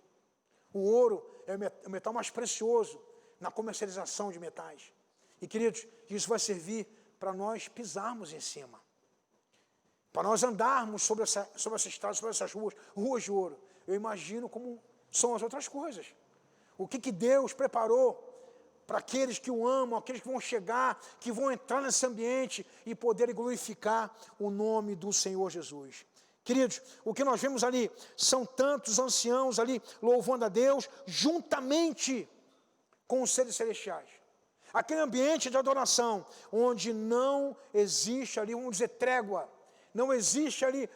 S1: O ouro é o metal mais precioso na comercialização de metais. E, queridos, isso vai servir para nós pisarmos em cima. Para nós andarmos sobre essa estrada, sobre essas ruas de ouro. Eu imagino como são as outras coisas. O que Deus preparou para aqueles que o amam, aqueles que vão chegar, que vão entrar nesse ambiente e poderem glorificar o nome do Senhor Jesus. Queridos, o que nós vemos ali são tantos anciãos ali louvando a Deus juntamente com os seres celestiais. Aquele ambiente de adoração, onde não existe ali, vamos dizer, trégua. Não existe ali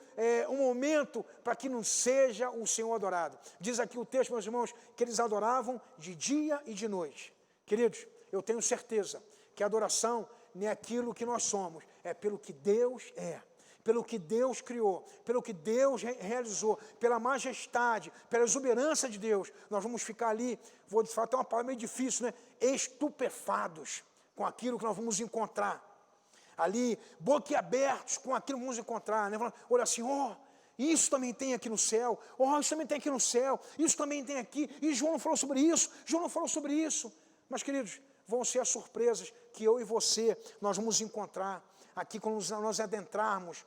S1: um momento para que não seja o Senhor adorado. Diz aqui o texto, meus irmãos, que eles adoravam de dia e de noite. Queridos, eu tenho certeza que a adoração não é aquilo que nós somos, é pelo que Deus é, pelo que Deus criou, pelo que Deus realizou, pela majestade, pela exuberância de Deus. Nós vamos ficar ali, vou falar até uma palavra meio difícil, né? Estupefados com aquilo que nós vamos encontrar. Ali, boquiabertos com aquilo que vamos encontrar, né? Olha assim, isso também tem aqui no céu, isso também tem aqui no céu, isso também tem aqui, e João não falou sobre isso, João não falou sobre isso. Mas, queridos, vão ser as surpresas que eu e você, nós vamos encontrar aqui quando nós adentrarmos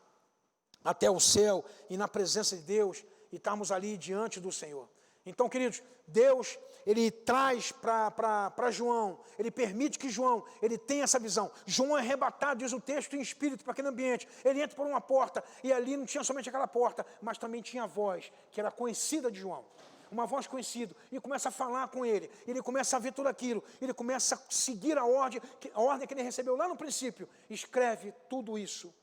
S1: até o céu e na presença de Deus e estarmos ali diante do Senhor. Então, queridos, Deus, Ele traz para João, Ele permite que João, ele tenha essa visão. João é arrebatado, diz o texto, em espírito para aquele ambiente. Ele entra por uma porta, e ali não tinha somente aquela porta, mas também tinha a voz, que era conhecida de João. Uma voz conhecida, e começa a falar com ele começa a ver tudo aquilo, ele começa a seguir a ordem que ele recebeu lá no princípio. Escreve tudo isso,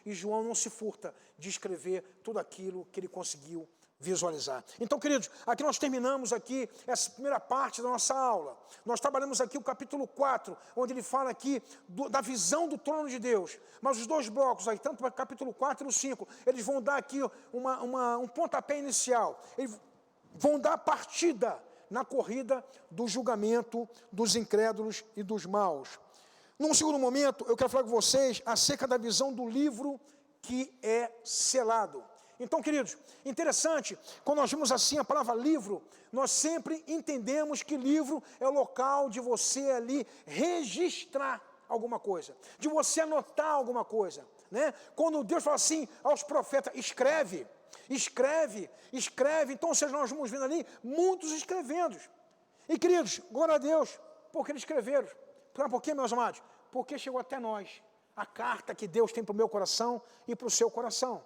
S1: e João não se furta de escrever tudo aquilo que ele conseguiu visualizar. Então, queridos, aqui nós terminamos aqui essa primeira parte da nossa aula. Nós trabalhamos aqui o capítulo 4, onde ele fala aqui da visão do trono de Deus. Mas os dois blocos, aí, tanto para o capítulo 4 e o 5, eles vão dar aqui um pontapé inicial. Eles vão dar partida na corrida do julgamento dos incrédulos e dos maus. Num segundo momento, eu quero falar com vocês acerca da visão do livro que é selado. Então, queridos, interessante, quando nós vimos assim a palavra livro, nós sempre entendemos que livro é o local de você ali registrar alguma coisa, de você anotar alguma coisa, né? Quando Deus fala assim aos profetas, escreve, então, ou seja, nós vamos vendo ali muitos escrevendo. E, queridos, glória a Deus, porque eles escreveram. Sabe por quê, meus amados? Porque chegou até nós a carta que Deus tem para o meu coração e para o seu coração.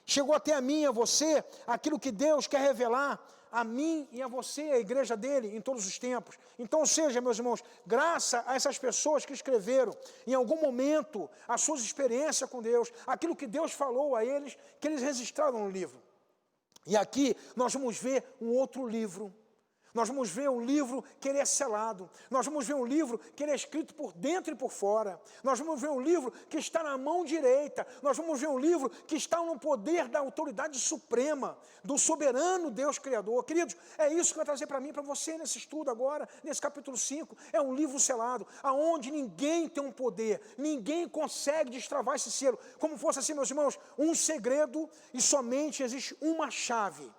S1: Chegou até a mim e a você aquilo que Deus quer revelar a mim e a você, a igreja dele, em todos os tempos. Então, ou seja, meus irmãos, graças a essas pessoas que escreveram, em algum momento, as suas experiências com Deus, aquilo que Deus falou a eles, que eles registraram no livro. E aqui nós vamos ver um outro livro. Nós vamos ver um livro que ele é selado. Nós vamos ver um livro que ele é escrito por dentro e por fora. Nós vamos ver um livro que está na mão direita. Nós vamos ver um livro que está no poder da autoridade suprema, do soberano Deus Criador. Queridos, é isso que vai trazer para mim e para você nesse estudo agora, nesse capítulo 5. É um livro selado, aonde ninguém tem um poder, ninguém consegue destravar esse selo. Como fosse assim, meus irmãos, um segredo e somente existe uma chave.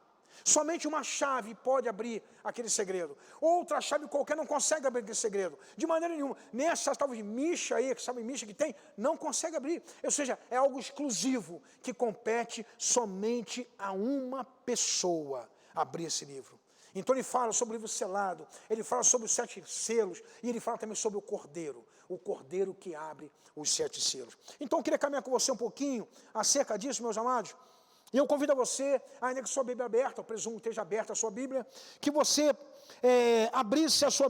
S1: Somente uma chave pode abrir aquele segredo. Outra chave qualquer não consegue abrir aquele segredo. De maneira nenhuma. Nessa talvez micha aí, que sabe micha que tem, não consegue abrir. Ou seja, é algo exclusivo que compete somente a uma pessoa abrir esse livro. Então ele fala sobre o livro selado, ele fala sobre os 7 selos, e ele fala também sobre o cordeiro que abre os 7 selos. Então eu queria caminhar com você um pouquinho acerca disso, meus amados. E eu convido a você, ainda que sua Bíblia aberta, eu presumo que esteja aberta a sua Bíblia, que você abrisse a sua,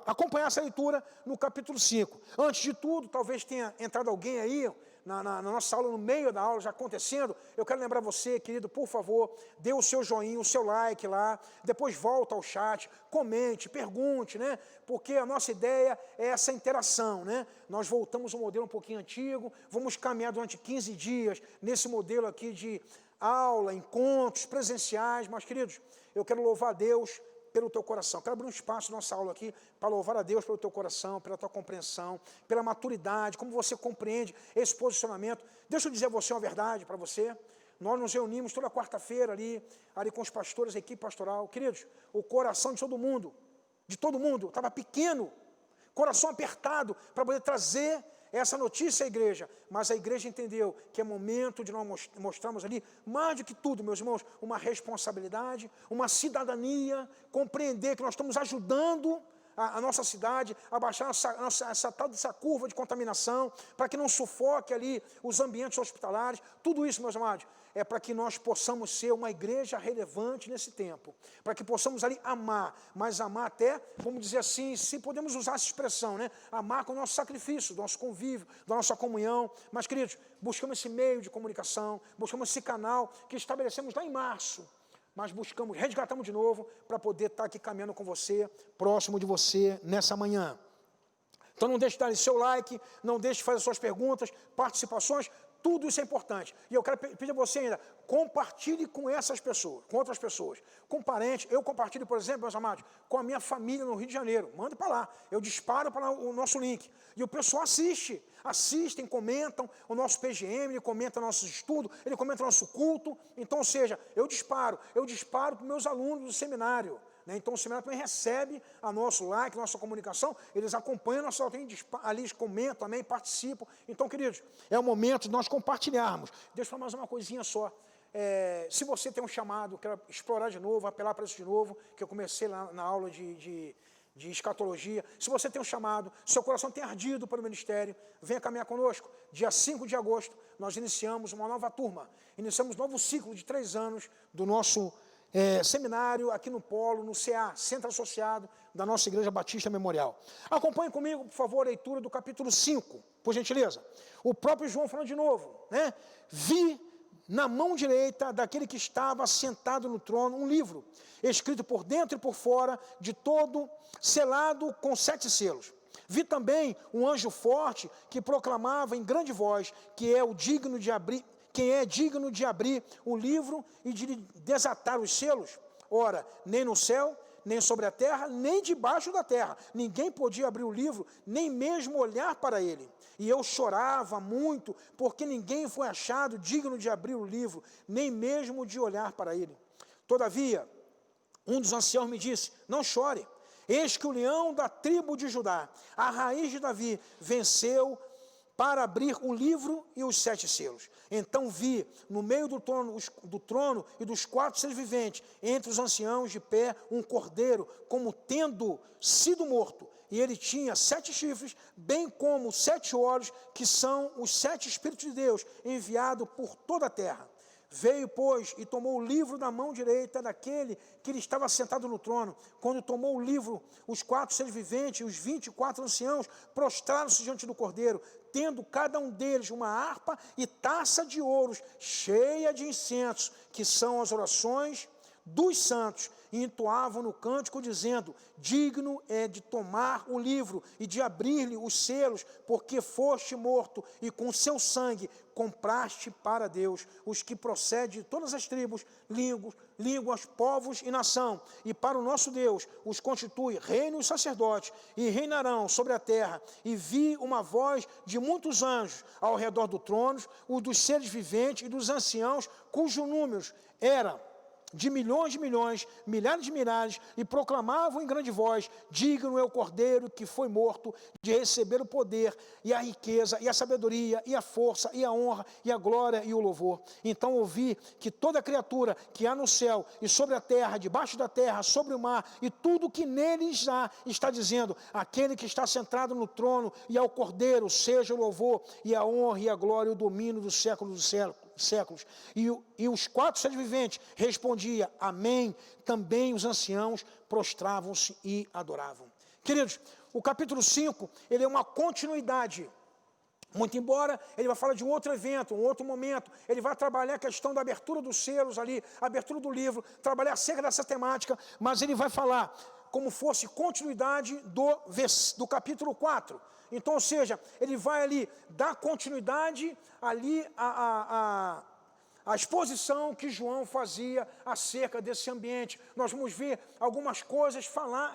S1: acompanhasse a leitura no capítulo 5. Antes de tudo, talvez tenha entrado alguém aí, na nossa aula, no meio da aula, já acontecendo. Eu quero lembrar você, querido, por favor, dê o seu joinha, o seu like lá, depois volta ao chat, comente, pergunte, né? Porque a nossa ideia é essa interação, né? Nós voltamos ao modelo um pouquinho antigo, vamos caminhar durante 15 dias nesse modelo aqui de aula, encontros presenciais. Mas, queridos, eu quero louvar a Deus pelo teu coração. Quero abrir um espaço na nossa aula aqui para louvar a Deus pelo teu coração, pela tua compreensão, pela maturidade, como você compreende esse posicionamento. Deixa eu dizer a você uma verdade para você. Nós nos reunimos toda quarta-feira ali com os pastores, a equipe pastoral. Queridos, o coração de todo mundo, estava pequeno, coração apertado para poder trazer essa notícia à igreja, mas a igreja entendeu que é momento de nós mostrarmos ali, mais do que tudo, meus irmãos, uma responsabilidade, uma cidadania, compreender que nós estamos ajudando a nossa cidade, abaixar essa curva de contaminação, para que não sufoque ali os ambientes hospitalares. Tudo isso, meus amados, é para que nós possamos ser uma igreja relevante nesse tempo, para que possamos ali amar, mas amar até, vamos dizer assim, se podemos usar essa expressão, né? Amar com o nosso sacrifício, do nosso convívio, da nossa comunhão. Mas, queridos, buscamos esse meio de comunicação, buscamos esse canal que estabelecemos lá em março, mas resgatamos de novo para poder estar aqui caminhando com você, próximo de você nessa manhã. Então não deixe de dar seu like, não deixe de fazer suas perguntas, participações, tudo isso é importante. E eu quero pedir a você ainda, compartilhe com essas pessoas, com outras pessoas, com parentes. Eu compartilho, por exemplo, meus amados, com a minha família no Rio de Janeiro. Manda para lá, eu disparo para o nosso link. E o pessoal assistem, comentam o nosso PGM, ele comenta nossos estudos, ele comenta nosso culto. Então, ou seja, eu disparo para os meus alunos do seminário. Então o seminário também recebe a nosso like, nossa comunicação, eles acompanham nossa aula, ali eles comentam também, participam. Então, queridos, é o momento de nós compartilharmos. Deixa eu falar mais uma coisinha só. Se você tem um chamado, quero explorar de novo, apelar para isso de novo, que eu comecei lá na aula de escatologia. Se você tem um chamado, seu coração tem ardido para o ministério, venha caminhar conosco. Dia 5 de agosto, nós iniciamos uma nova turma, iniciamos um novo ciclo de 3 anos do nosso seminário aqui no Polo, no CA, Centro Associado da nossa Igreja Batista Memorial. Acompanhe comigo, por favor, a leitura do capítulo 5, por gentileza. O próprio João falando de novo, né? Vi na mão direita daquele que estava sentado no trono um livro, escrito por dentro e por fora, de todo, selado com 7 selos. Vi também um anjo forte que proclamava em grande voz que é o digno de abrir, quem é digno de abrir o livro e de desatar os selos? Ora, nem no céu, nem sobre a terra, nem debaixo da terra. Ninguém podia abrir o livro, nem mesmo olhar para ele. E eu chorava muito, porque ninguém foi achado digno de abrir o livro, nem mesmo de olhar para ele. Todavia, um dos anciãos me disse, não chore. Eis que o leão da tribo de Judá, a raiz de Davi, venceu para abrir o livro e os 7 selos. Então vi, no meio do trono e dos 4 seres viventes, entre os anciãos de pé, um cordeiro, como tendo sido morto. E ele tinha 7 chifres, bem como 7 olhos, que são os 7 Espíritos de Deus, enviados por toda a terra. Veio, pois, e tomou o livro da mão direita daquele que ele estava sentado no trono. Quando tomou o livro, os 4 seres viventes e os 24 anciãos prostraram-se diante do cordeiro, tendo cada um deles uma harpa e taça de ouros cheia de incenso, que são as orações dos santos, e entoavam no cântico, dizendo, digno é de tomar o livro e de abrir-lhe os selos, porque foste morto, e com seu sangue compraste para Deus os que procedem de todas as tribos, línguas, povos e nação, e para o nosso Deus os constitui reino e sacerdotes, e reinarão sobre a terra. E vi uma voz de muitos anjos ao redor do trono, o dos seres viventes e dos anciãos, cujo número era de milhões, milhares de milhares, e proclamavam em grande voz, digno é o cordeiro que foi morto de receber o poder, e a riqueza, e a sabedoria, e a força, e a honra, e a glória, e o louvor. Então ouvi que toda criatura que há no céu, e sobre a terra, debaixo da terra, sobre o mar, e tudo que neles há, está dizendo, aquele que está sentado no trono, e ao cordeiro, seja o louvor, e a honra, e a glória, e o domínio dos séculos dos séculos. E os 4 seres viventes respondiam, amém. Também os anciãos prostravam-se e adoravam. Queridos, o capítulo 5, ele é uma continuidade. Muito embora ele vai falar de um outro evento, um outro momento, ele vai trabalhar a questão da abertura dos selos ali, a abertura do livro, trabalhar acerca dessa temática, mas ele vai falar como fosse continuidade do capítulo 4. Então, ou seja, ele vai ali dar continuidade ali a exposição que João fazia acerca desse ambiente. Nós vamos ver algumas coisas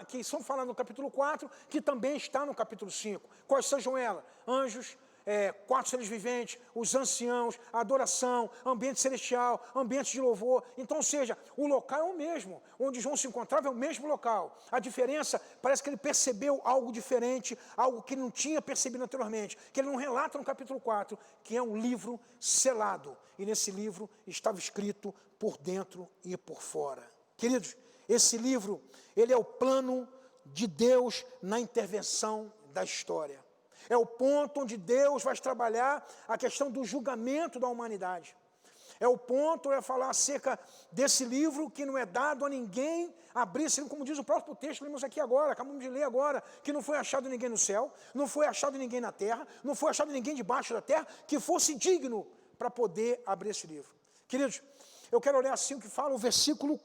S1: que são faladas no capítulo 4, que também está no capítulo 5. Quais sejam elas? Anjos, 4 seres viventes, os anciãos, a adoração, ambiente celestial, ambiente de louvor. Então, ou seja, o local é o mesmo, onde João se encontrava é o mesmo local. A diferença, parece que ele percebeu algo diferente, algo que ele não tinha percebido anteriormente, que ele não relata no capítulo 4, que é um livro selado. E nesse livro estava escrito por dentro e por fora. Queridos, esse livro, ele é o plano de Deus na intervenção da história. É o ponto onde Deus vai trabalhar a questão do julgamento da humanidade. É o ponto, eu ia falar acerca desse livro que não é dado a ninguém abrir esse livro, como diz o próprio texto que lemos aqui agora, acabamos de ler agora, que não foi achado ninguém no céu, não foi achado ninguém na terra, não foi achado ninguém debaixo da terra, que fosse digno para poder abrir esse livro. Queridos, eu quero olhar assim o que fala o versículo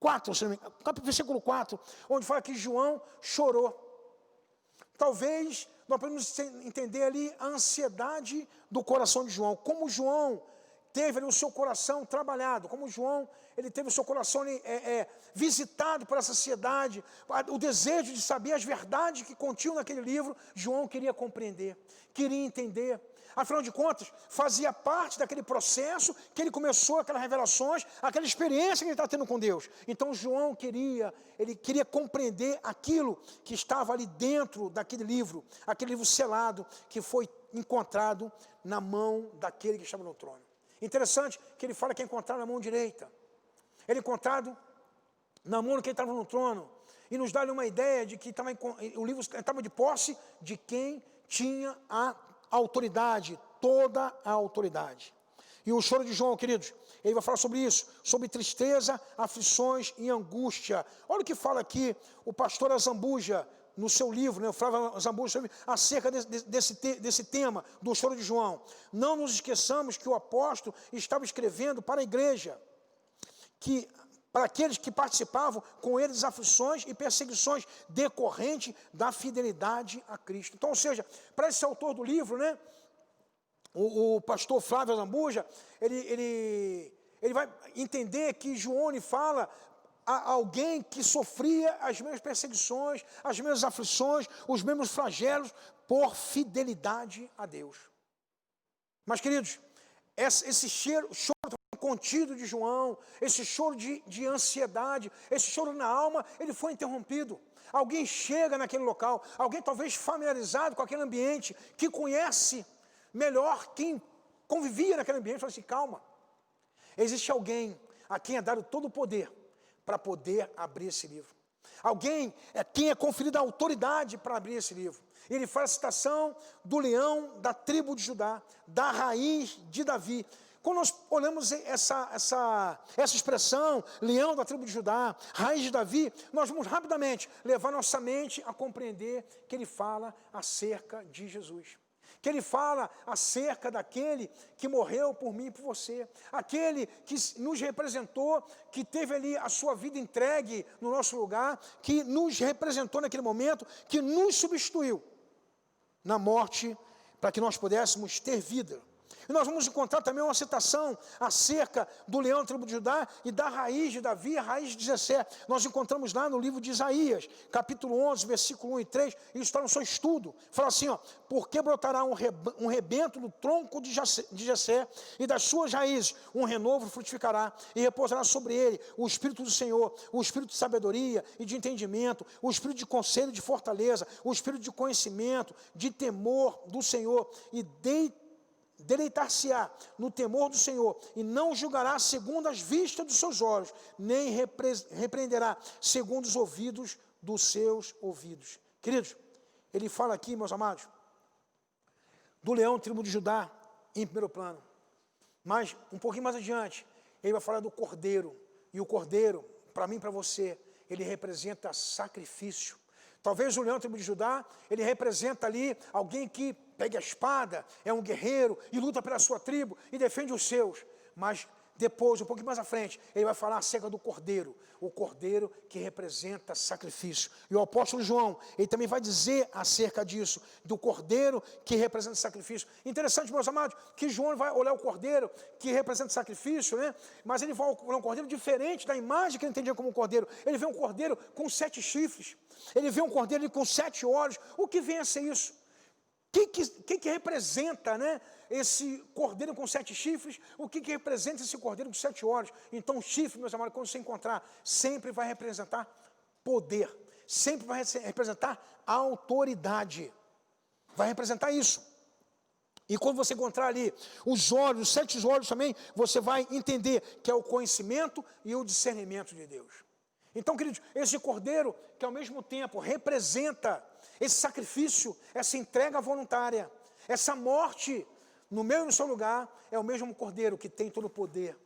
S1: 4, versículo 4, onde fala que João chorou. Talvez nós podemos entender ali a ansiedade do coração de João, como João teve ali o seu coração trabalhado, como João, ele teve o seu coração visitado por essa ansiedade, o desejo de saber as verdades que continham naquele livro. João queria compreender, queria entender. Afinal de contas, fazia parte daquele processo que ele começou, aquelas revelações, aquela experiência que ele está tendo com Deus. Então João queria compreender aquilo que estava ali dentro daquele livro, aquele livro selado que foi encontrado na mão daquele que estava no trono. Interessante que ele fala que é encontrado na mão direita. Ele é encontrado na mão de quem estava no trono. E nos dá ali uma ideia de que o livro estava de posse de quem tinha a autoridade, toda a autoridade. E o choro de João, queridos, ele vai falar sobre isso, sobre tristeza, aflições e angústia. Olha o que fala aqui o pastor Azambuja, no seu livro, né, o Flávio Azambuja, acerca desse tema, do choro de João. Não nos esqueçamos que o apóstolo estava escrevendo para a igreja, para aqueles que participavam com ele das aflições e perseguições decorrentes da fidelidade a Cristo. Então, ou seja, para esse autor do livro, né, o pastor Flávio Azambuja, ele vai entender que João fala a alguém que sofria as mesmas perseguições, as mesmas aflições, os mesmos flagelos por fidelidade a Deus. Mas, queridos, esse choro contido de João, esse choro de ansiedade, esse choro na alma, ele foi interrompido. Alguém chega naquele local, alguém talvez familiarizado com aquele ambiente, que conhece melhor quem convivia naquele ambiente, fala assim: calma, existe alguém a quem é dado todo o poder para poder abrir esse livro. Alguém quem é conferida a autoridade para abrir esse livro. Ele faz a citação do leão da tribo de Judá, da raiz de Davi. Quando nós olhamos essa expressão, leão da tribo de Judá, raiz de Davi, nós vamos rapidamente levar nossa mente a compreender que ele fala acerca de Jesus. Que ele fala acerca daquele que morreu por mim e por você, aquele que nos representou, que teve ali a sua vida entregue no nosso lugar, que nos representou naquele momento, que nos substituiu na morte para que nós pudéssemos ter vida. E nós vamos encontrar também uma citação acerca do leão da tribo de Judá e da raiz de Davi, a raiz de Jessé. Nós encontramos lá no livro de Isaías, capítulo 11, versículo 1 e 3, e isso está no seu estudo. Fala assim, porque brotará um rebento do tronco de Jessé, e das suas raízes um renovo frutificará, e repousará sobre ele o Espírito do Senhor, o Espírito de sabedoria e de entendimento, o Espírito de conselho e de fortaleza, o Espírito de conhecimento, de temor do Senhor, e deleitar-se-á no temor do Senhor, e não julgará segundo as vistas dos seus olhos, nem repreenderá segundo os ouvidos dos seus ouvidos. Queridos, ele fala aqui, meus amados, do leão, tribo de Judá, em primeiro plano. Mas, um pouquinho mais adiante, ele vai falar do cordeiro. E o cordeiro, para mim e para você, ele representa sacrifício. Talvez o leão da tribo de Judá, ele representa ali alguém que pega a espada, é um guerreiro e luta pela sua tribo e defende os seus. Mas depois, um pouquinho mais à frente, ele vai falar acerca do cordeiro, o cordeiro que representa sacrifício. E o apóstolo João, ele também vai dizer acerca disso, do cordeiro que representa sacrifício. Interessante, meus amados, que João vai olhar o cordeiro que representa sacrifício, né? Mas ele vai olhar um cordeiro diferente da imagem que ele entendia como um cordeiro. Ele vê um cordeiro com 7 chifres, ele vê um cordeiro com 7 olhos. O que vem a ser isso? O que representa, né, esse cordeiro com 7 chifres? O que representa esse cordeiro com 7 olhos? Então o chifre, meus amados, quando você encontrar, sempre vai representar poder, sempre vai representar autoridade, vai representar isso. E quando você encontrar ali os olhos, os 7 olhos também, você vai entender que é o conhecimento e o discernimento de Deus. Então, queridos, esse cordeiro que ao mesmo tempo representa esse sacrifício, essa entrega voluntária, essa morte no meu e no seu lugar, é o mesmo cordeiro que tem todo o poder,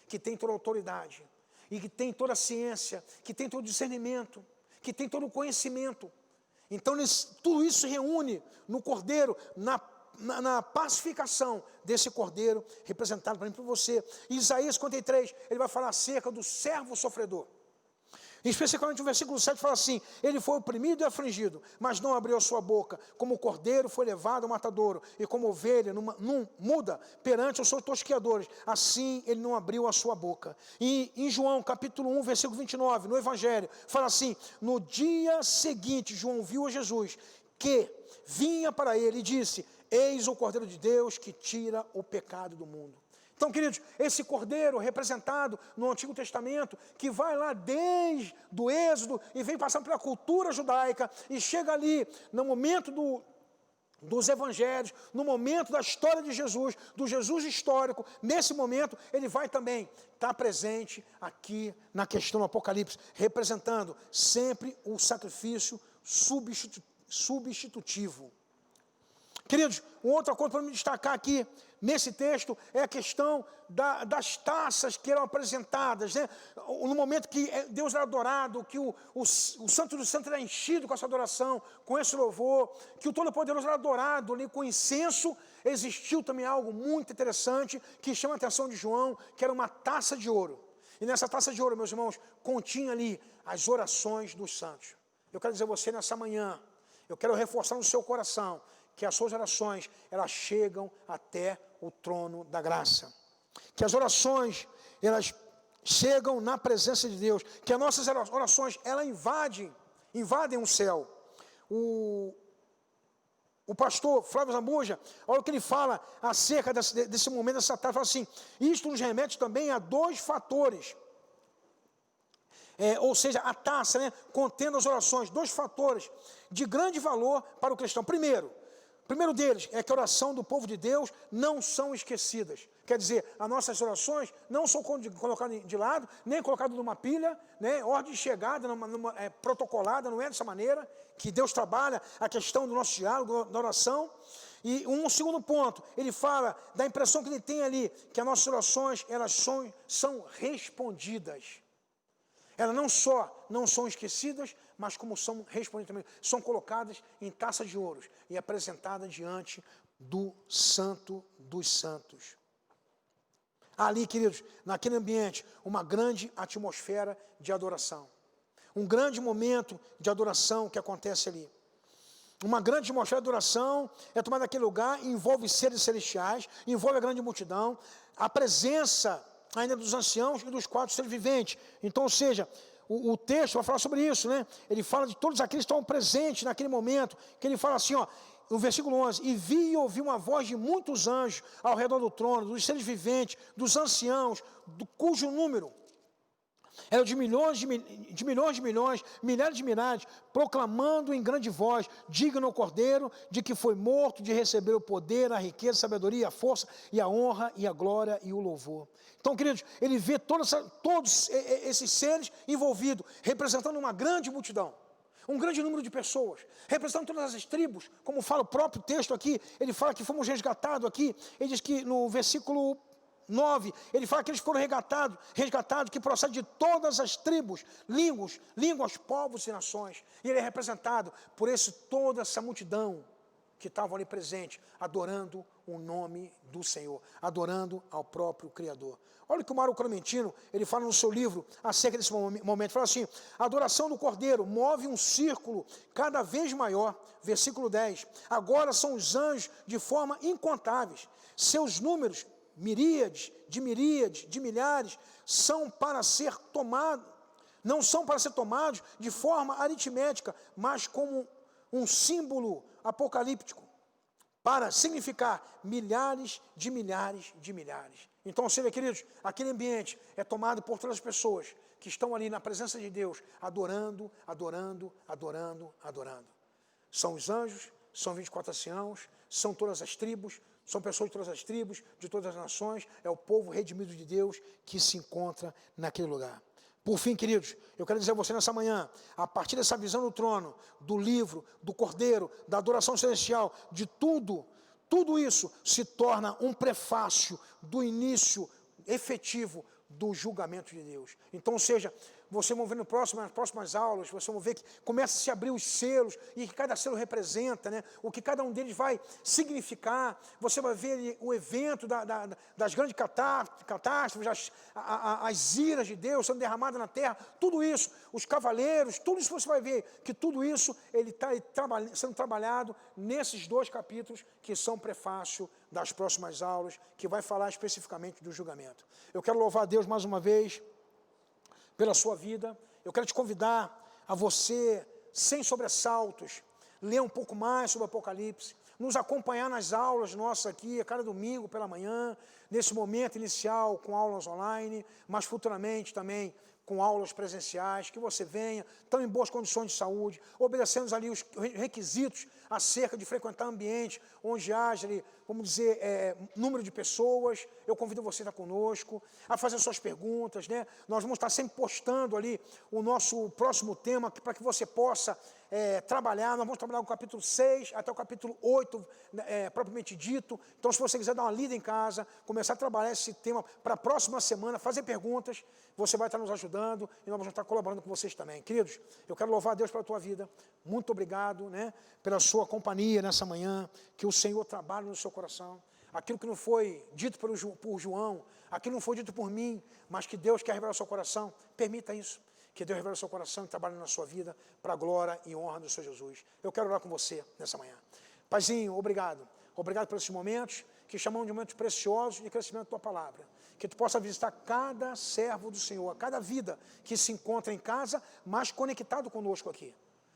S1: que tem toda a autoridade, e que tem toda a ciência, que tem todo o discernimento, que tem todo o conhecimento. Então, tudo isso se reúne no cordeiro, na pacificação desse cordeiro, representado para mim e para você. Em Isaías 53, ele vai falar acerca do servo sofredor. Especificamente o versículo 7 fala assim: ele foi oprimido e afligido, mas não abriu a sua boca. Como o cordeiro foi levado ao matadouro, e como ovelha não muda perante os seus tosqueadores, assim ele não abriu a sua boca. E em João capítulo 1, versículo 29, no Evangelho, fala assim: no dia seguinte, João viu a Jesus, que vinha para ele e disse: eis o Cordeiro de Deus que tira o pecado do mundo. Então, queridos, esse cordeiro representado no Antigo Testamento, que vai lá desde o Êxodo e vem passando pela cultura judaica e chega ali no momento dos evangelhos, no momento da história de Jesus, do Jesus histórico, nesse momento ele vai também estar presente aqui na questão do Apocalipse, representando sempre o sacrifício substitutivo. Queridos, uma outra coisa para me destacar aqui nesse texto é a questão das taças que eram apresentadas, né? No momento que Deus era adorado, que o Santo dos Santos era enchido com essa adoração, com esse louvor, que o Todo-Poderoso era adorado ali com incenso, existiu também algo muito interessante que chama a atenção de João, que era uma taça de ouro. E nessa taça de ouro, meus irmãos, continha ali as orações dos santos. Eu quero dizer a você nessa manhã, eu quero reforçar no seu coração, que as suas orações, elas chegam até o trono da graça. Que as orações, elas chegam na presença de Deus. Que as nossas orações, elas invadem o céu. O pastor Flávio Zambuja, olha o que ele fala acerca desse momento, dessa tarde, fala assim: isto nos remete também a dois fatores. Ou seja, a taça, né, contendo as orações, dois fatores de grande valor para o cristão. Primeiro deles é que a oração do povo de Deus não são esquecidas. Quer dizer, as nossas orações não são colocadas de lado, nem colocadas numa pilha, né, ordem de chegada, protocolada, não é dessa maneira que Deus trabalha a questão do nosso diálogo, da oração. E um segundo ponto, ele fala da impressão que ele tem ali, que as nossas orações, elas são respondidas. Elas não só não são esquecidas, mas como são respondidas também, são colocadas em taças de ouro e apresentadas diante do Santo dos Santos. Ali, queridos, naquele ambiente, uma grande atmosfera de adoração. Um grande momento de adoração que acontece ali. Uma grande atmosfera de adoração é tomada naquele lugar, envolve seres celestiais, envolve a grande multidão, a presença ainda dos anciãos e dos quatro seres viventes. Então, ou seja, o texto vai falar sobre isso, né? Ele fala de todos aqueles que estão presentes naquele momento, que ele fala assim, ó, no versículo 11, e vi e ouvi uma voz de muitos anjos ao redor do trono, dos seres viventes, dos anciãos, cujo número era de milhões, milhares de milhares, proclamando em grande voz, digno ao Cordeiro, de que foi morto, de receber o poder, a riqueza, a sabedoria, a força, e a honra, e a glória, e o louvor. Então, queridos, ele vê todos esses seres envolvidos, representando uma grande multidão, um grande número de pessoas, representando todas as tribos, como fala o próprio texto aqui, ele fala que fomos resgatados aqui, ele diz que no versículo 9, ele fala que eles foram resgatados, que procede de todas as tribos, línguas, povos e nações. E ele é representado por toda essa multidão que estavam ali presente, adorando o nome do Senhor, adorando ao próprio Criador. Olha o que o Mário Clementino, ele fala no seu livro acerca desse momento, fala assim: a adoração do Cordeiro move um círculo cada vez maior, versículo 10, agora são os anjos de forma incontáveis, seus números, miríades, de milhares, não são para ser tomados de forma aritmética, mas como um símbolo apocalíptico, para significar milhares de milhares de milhares. Então, ou seja, queridos, aquele ambiente é tomado por todas as pessoas que estão ali na presença de Deus, adorando. São os anjos, são 24 anciãos, são todas as tribos, são pessoas de todas as tribos, de todas as nações, é o povo redimido de Deus que se encontra naquele lugar. Por fim, queridos, eu quero dizer a você nessa manhã, a partir dessa visão do trono, do livro, do Cordeiro, da adoração celestial, de tudo isso se torna um prefácio do início efetivo do julgamento de Deus. Então, ou seja, você vai ver nas próximas aulas, você vai ver que começa a se abrir os selos, e que cada selo representa, né, o que cada um deles vai significar. Você vai ver o evento das grandes catástrofes, as iras de Deus sendo derramadas na terra, tudo isso, os cavaleiros, tudo isso você vai ver, que tudo isso ele está sendo trabalhado nesses 2 capítulos, que são prefácio das próximas aulas, que vai falar especificamente do julgamento. Eu quero louvar a Deus mais uma vez pela sua vida. Eu quero te convidar a você, sem sobressaltos, ler um pouco mais sobre o Apocalipse, nos acompanhar nas aulas nossas aqui, a cada domingo pela manhã, nesse momento inicial com aulas online, mas futuramente também com aulas presenciais, que você venha, estão em boas condições de saúde, obedecendo ali os requisitos acerca de frequentar ambiente onde haja ali, vamos dizer, número de pessoas. Eu convido você a estar conosco, a fazer suas perguntas, né? Nós vamos estar sempre postando ali o nosso próximo tema, para que você possa trabalhar. Nós vamos trabalhar o capítulo 6 até o capítulo 8, propriamente dito. Então, se você quiser dar uma lida em casa, começar a trabalhar esse tema para a próxima semana, fazer perguntas, você vai estar nos ajudando e nós vamos estar colaborando com vocês também. Queridos, eu quero louvar a Deus pela tua vida. Muito obrigado, né, pela sua companhia nessa manhã, que o Senhor trabalhe no seu coração. Aquilo que não foi dito por João, aquilo não foi dito por mim, mas que Deus quer revelar ao seu coração, permita isso. Que Deus revele o seu coração e trabalhe na sua vida para a glória e honra do Senhor Jesus. Eu quero orar com você nessa manhã. Paizinho, obrigado. Obrigado por esses momentos, que chamamos de momentos preciosos de crescimento da tua palavra. Que tu possa visitar cada servo do Senhor, cada vida que se encontra em casa, mas conectado conosco aqui.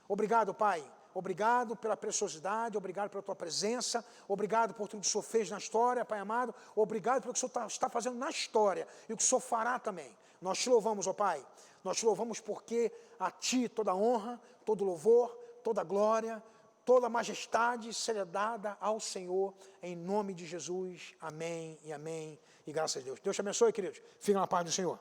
S1: Obrigado, Pai. Obrigado pela preciosidade, obrigado pela tua presença, obrigado por tudo que o Senhor fez na história, Pai amado, obrigado pelo que o Senhor está fazendo na história e o que o Senhor fará também. Nós te louvamos, ó Pai, nós te louvamos porque a Ti toda honra, todo louvor, toda glória, toda majestade seja dada ao Senhor, em nome de Jesus. Amém e amém, e graças a Deus. Deus te abençoe, queridos. Fiquem na paz do Senhor.